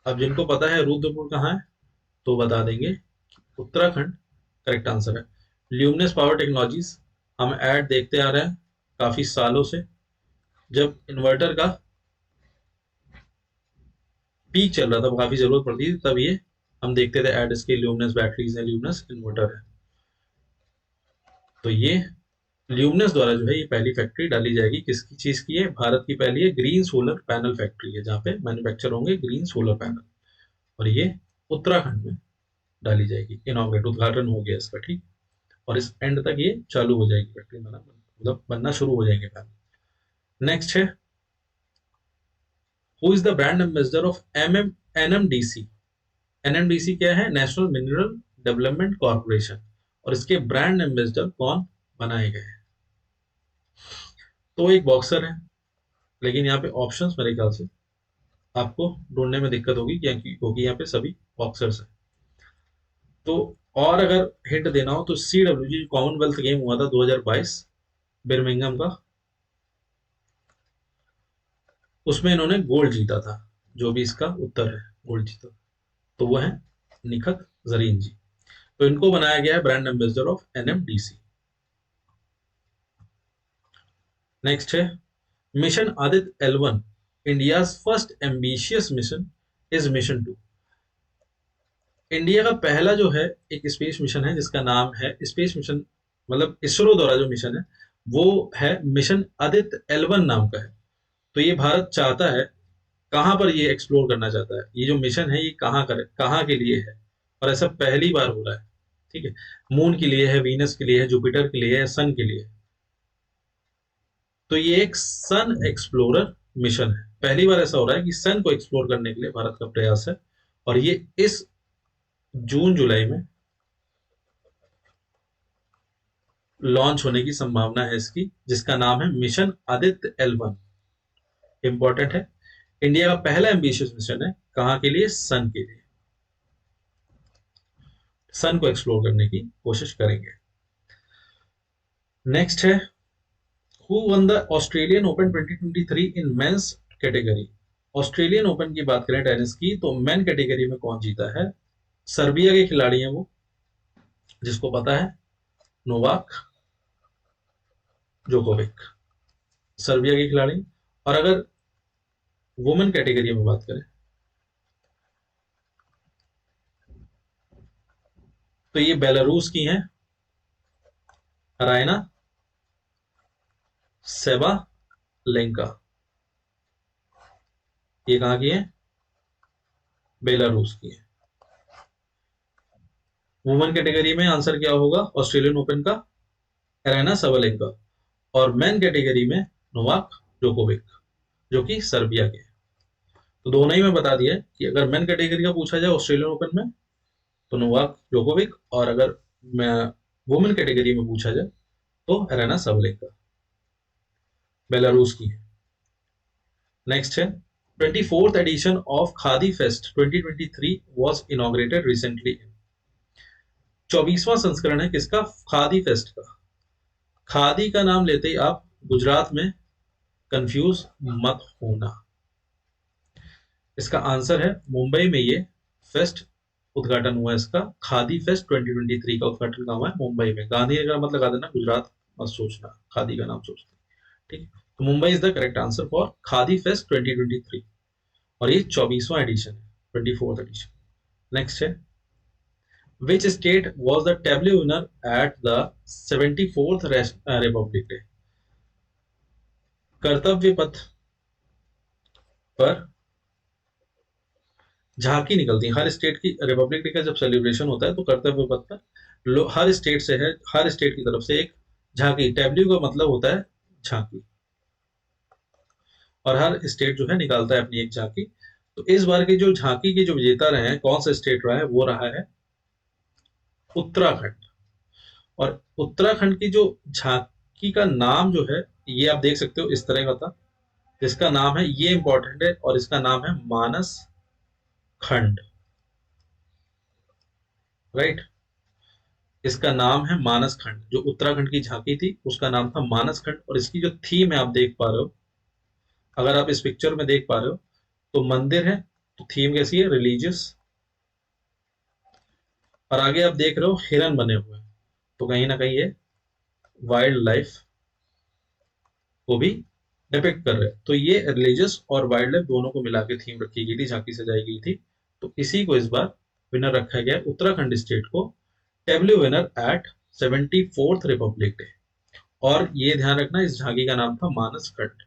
अब जिनको पता है रुद्रपुर कहाँ है तो बता देंगे उत्तराखंड करेक्ट आंसर है। ल्यूमिनस पावर टेक्नोलॉजीज, हम ऐड देखते आ रहे हैं काफी सालों से। जब इन्वर्टर का पीक चल रहा था, काफी जरूरत पड़ती थी, तब ये हम देखते थे ऐड, इसके ल्यूमिनस बैटरीज है, ल्यूमिनस इन्वर्टर है। तो ये ल्यूमिनस द्वारा जो है ये पहली फैक्ट्री डाली जाएगी। किसकी चीज की है? भारत की पहली है ग्रीन सोलर पैनल फैक्ट्री है, जहाँ पे मैन्युफैक्चर होंगे ग्रीन सोलर पैनल, और ये उत्तराखंड में डाली जाएगी। इनॉग्रेट, उद्घाटन हो गया इसका, ठीक। और इस एंड तक ये चालू हो जाएगी फैक्ट्री बनना, मतलब बनना शुरू हो जाएंगे पैनल। नेक्स्ट है, who is the brand ambassador of NMDC? NMDC क्या है? National mineral development corporation. और इसके ब्रांड एम्बेसडर कौन बनाए गए हैं? तो एक बॉक्सर है, लेकिन यहाँ पे ऑप्शंस मेरे ख्याल से आपको ढूंढने में दिक्कत होगी, क्योंकि यहाँ पे सभी बॉक्सर्स हैं। तो और अगर हिंट देना हो तो CWG कॉमनवेल्थ गेम हुआ था 2022 बिर्मिंघम का, उसमें इन्होंने गोल्ड जीता था। जो भी इसका उत्तर है, गोल्ड जीता, तो वो है निखत जरीन जी। तो इनको बनाया गया है brand ambassador of NMDC. Next है, mission Aditya L1 India first ambitious mission is mission 2। India का पहला जो है एक स्पेस मिशन है जिसका नाम है स्पेस मिशन, मतलब इसरो द्वारा जो मिशन है वो है मिशन आदित्य L1 नाम का है। तो ये भारत चाहता है, कहाँ पर ये एक्सप्लोर करना चाहता है, ये जो मिशन है ये कहाँ करे, कहाँ के लिए है, और ऐसा पहली बार हो रहा है, ठीक है। मून के लिए है, वीनस के लिए है, जुपिटर के लिए है, सन के लिए है। तो ये एक सन एक्सप्लोरर मिशन है। पहली बार ऐसा हो रहा है कि सन को एक्सप्लोर करने के लिए भारत का प्रयास है, और ये इस जून जुलाई में लॉन्च होने की संभावना है इसकी, जिसका नाम है मिशन आदित्य L1। इंपॉर्टेंट है, इंडिया का पहला एम्बिशियस मिशन है, कहां के लिए? सन के लिए। सन को एक्सप्लोर करने की कोशिश करेंगे। नेक्स्ट है, who won the Australian open 2023 in men's category? Australian open की बात करें टेनिस की, तो मेन कैटेगरी में कौन जीता है? सर्बिया के खिलाड़ी हैं वो, जिसको पता है, नोवाक जोकोविक, सर्बिया के खिलाड़ी। और अगर वुमेन कैटेगरी में बात करें तो ये बेलारूस की हैं, अरायना सेबालेंका। ये कहां की है? बेलारूस की है। वुमेन कैटेगरी में आंसर क्या होगा ऑस्ट्रेलियन ओपन का? Arena Sabalenka. और मेन कैटेगरी में नोवाक जोकोविक, जो कि सर्बिया के। तो दोनों ही में बता दिया है कि अगर मेन कैटेगरी का पूछा जाए ऑस्ट्रेलियन ओपन में तो नोवाक जोकोविक, और अगर वुमेन कैटेगरी में पूछा जाए तो अरेना सबलेंका, बेलारूस की है। नेक्स्ट है, 24th edition of khadi fest 2023 was inaugurated recently। 24वां संस्करण है किसका? खादी फेस्ट का। खादी का नाम लेते ही आप गुजरात में कंफ्यूज मत होना। इसका आंसर है मुंबई में ये फेस्ट उद्घाटन हुआ है इसका। खादी फेस्ट 2023 का उद्घाटन कहाँ हुआ है? मुंबई में। गांधीनगर मत लगा देना, गुजरात मत सोचना, खादी का नाम सोचना, ठीक। तो Mumbai is the correct answer for khadi fest 2023, और ये 24वां एडिशन है, 24th एडिशन। नेक्स्ट है, which state was the tableau winner at the 74th Republic Day? कर्तव्य पथ पर झांकी निकलती है हर स्टेट की। रिपब्लिक डे का जब सेलिब्रेशन होता है तो कर्तव्य पथ पर हर स्टेट से है, हर स्टेट की तरफ से एक झांकी, टैब्ल्यू का मतलब होता है झांकी, और हर स्टेट जो है निकालता है अपनी एक झांकी। तो इस बार की जो झांकी के जो विजेता रहे हैं, कौन सा स्टेट रहा है? वो रहा है उत्तराखंड। और उत्तराखंड की जो झांकी का नाम जो है, ये आप देख सकते हो इस तरह का था, जिसका नाम है, ये इंपॉर्टेंट है, और इसका नाम है मानस खंड, राइट। इसका नाम है मानस खंड। जो उत्तराखंड की झांकी थी उसका नाम था मानस खंड, और इसकी जो थीम है आप देख पा रहे हो, अगर आप इस पिक्चर में देख पा रहे हो तो मंदिर है, तो थीम कैसी है? रिलीजियस। और आगे आप देख रहे हो हिरन बने हुए हैं, तो कहीं ना कहीं ये वाइल्ड लाइफ को भी डिपिक्ट कर रहे हैं। तो ये रिलीजियस और वाइल्ड लाइफ दोनों को मिला के थीम रखी गई थी, झांकी सजाई गई थी। तो इसी को इस बार विनर रखा गया है, उत्तराखंड स्टेट को tableau winner at 74th republic day. और ये ध्यान रखना, इस झांकी का नाम था मानस खंड।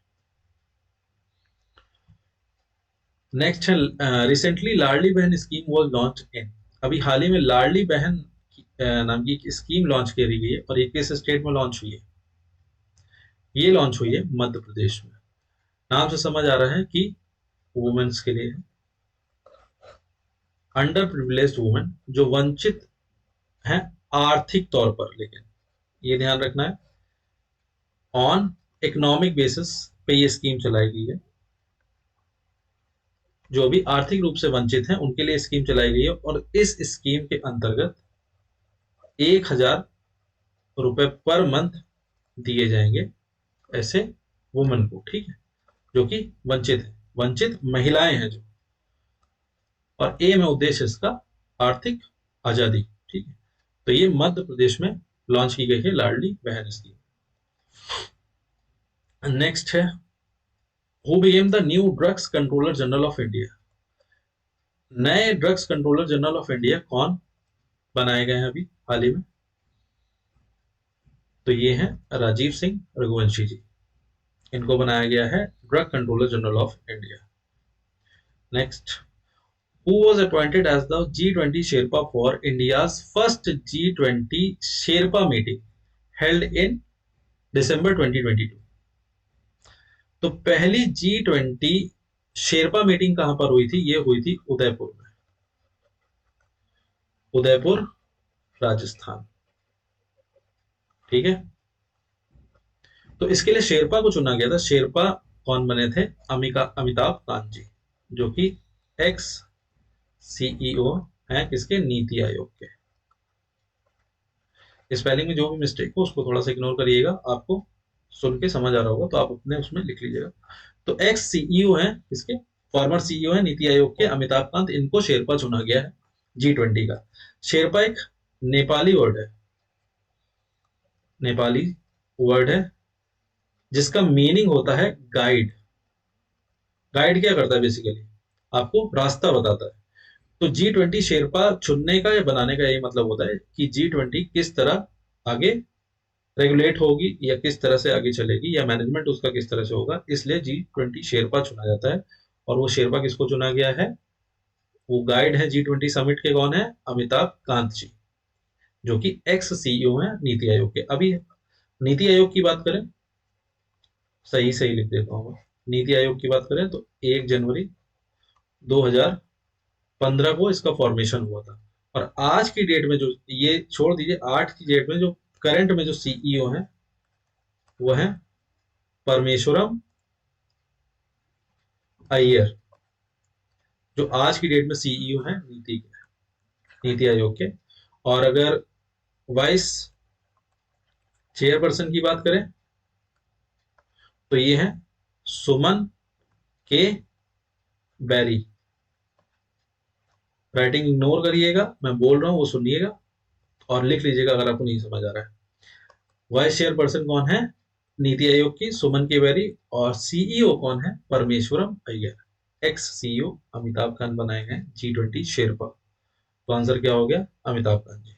नेक्स्ट है recently Ladli Behna scheme was launch in. अभी हाल ही में लाडली बहन नाम की एक स्कीम लॉन्च करी गई है, और ये किस स्टेट में लॉन्च हुई है? ये लॉन्च हुई है मध्य प्रदेश में। नाम से समझ आ रहा है कि वुमेन्स के लिए, अंडर प्रिविलेज्ड वुमेन जो वंचित हैं आर्थिक तौर पर, लेकिन ये ध्यान रखना है ऑन इकोनॉमिक बेसिस पे ये स्कीम चलाई गई है। जो अभी आर्थिक रूप से वंचित हैं उनके लिए स्कीम चलाई गई है, और इस स्कीम के अंतर्गत 1,000 रुपए पर मंथ दिए जाएंगे ऐसे वुमेन को, ठीक है, जो कि वंचित है, वंचित महिलाएं हैं जो। और एम है, उद्देश्य इसका आर्थिक आजादी, ठीक है। तो ये मध्य प्रदेश में लॉन्च की गई है लाडली बहन स्कीम। नेक्स्ट है who became the new drugs controller general of India. नए drugs controller general of India कौन बनाए गए हैं अभी हाल ही में? तो ये हैं राजीव सिंह रघुवंशी जी। इनको बनाया गया है drug controller general of India. Next, who was appointed as the G20 Sherpa for India's first G20 Sherpa meeting held in December 2022। तो पहली G20 शेरपा मीटिंग कहां पर हुई थी? ये हुई थी उदयपुर में, उदयपुर राजस्थान, ठीक है। तो इसके लिए शेरपा को चुना गया था। शेरपा कौन बने थे? अमिताभ कांत जी, जो कि एक्स सीईओ हैं किसके? नीति आयोग के। स्पेलिंग में जो भी मिस्टेक हो उसको थोड़ा सा इग्नोर करिएगा, आपको सुन के समझ आ रहा होगा तो आप अपने उसमें लिख लीजिएगा। तो एक्स सीईओ हैं इसके, फॉर्मर सीईओ हैं नीति आयोग के अमिताभ कांत, इनको शेरपा चुना गया है G20 का। शेरपा एक नेपाली वर्ड है, नेपाली वर्ड है जिसका मीनिंग होता है गाइड। गाइड क्या करता है? बेसिकली आपको रास्ता बताता है। तो G20 शेरपा चुनने का या बनाने का यही मतलब होता है कि G20 किस तरह आगे रेगुलेट होगी, या किस तरह से आगे चलेगी, या मैनेजमेंट उसका किस तरह से होगा, इसलिए G20 शेरपा चुना जाता है। और वो शेरपा किसको चुना गया है? वो गाइड है G20 समिट के, कौन है? अमिताभ कांत जी, जो कि एक्स सीईओ है नीति आयोग के। अभी नीति आयोग की बात करें, सही सही लिख देता हूँ, नीति आयोग की बात करें तो 1 जनवरी 2015 को इसका फॉर्मेशन हुआ था। और आज की डेट में जो, ये छोड़ दीजिए, 8 की डेट में जो करंट में जो सीईओ है वो है परमेश्वरम अय्यर, जो आज की डेट में सीईओ है नीति आयोग के। और अगर वाइस चेयरपर्सन की बात करें तो ये है सुमन के बैरी। राइटिंग इग्नोर करिएगा, मैं बोल रहा हूं वो सुनिएगा और लिख लीजिएगा अगर आपको नहीं समझ आ रहा है। वाइस चेयरपर्सन कौन है? नीति आयोग की सुमन के बैरी। और सीईओ कौन है? परमेश्वरम अय्यर। एक्स सीईओ अमिताभ कांत बनाए गए G20 शेरपा। तो आंसर क्या हो गया? अमिताभ कांत जी।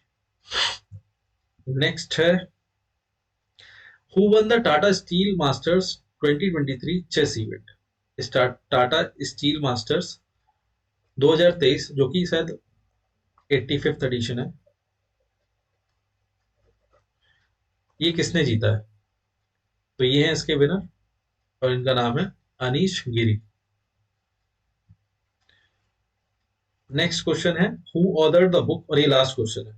नेक्स्ट है who won the Tata Steel Masters 2023 chess event. Tata Steel Masters 2023, जो कि शायद 85th एडिशन है, ये किसने जीता है? तो ये है इसके विनर, और इनका नाम है अनीश गिरी। नेक्स्ट क्वेश्चन है हु ऑथर्ड द बुक, और ये लास्ट क्वेश्चन है,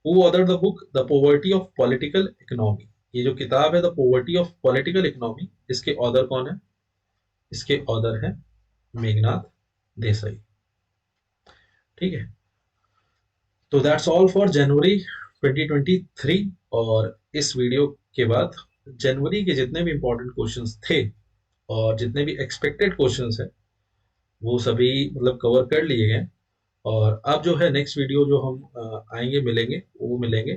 who authored the book the poverty of political economy. ये जो किताब है the poverty of political economy, इसके ऑथर कौन है? इसके ऑथर है मेघनाथ देसाई, ठीक है। तो दैट्स ऑल फॉर जनवरी 2023। और इस वीडियो के बाद जनवरी के जितने भी इंपॉर्टेंट क्वेश्चंस थे और जितने भी एक्सपेक्टेड क्वेश्चंस हैं वो सभी मतलब कवर कर लिए गए। और अब जो है नेक्स्ट वीडियो जो हम आएंगे मिलेंगे, वो मिलेंगे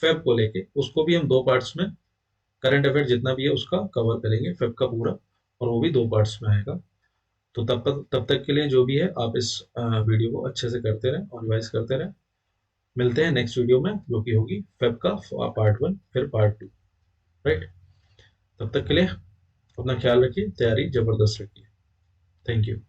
फेब को लेके, उसको भी हम दो पार्ट्स में, करंट अफेयर जितना भी है उसका कवर करेंगे फेब का पूरा, और वो भी दो पार्ट्स में आएगा। तो तब तक के लिए जो भी है आप इस वीडियो को अच्छे से करते रहें और रिवाइज करते रहें। मिलते हैं नेक्स्ट वीडियो में जो कि होगी फेब का पार्ट 1 फिर पार्ट 2। राइट। तब तक के लिए अपना ख्याल रखिए, तैयारी जबरदस्त रखिए। Thank you.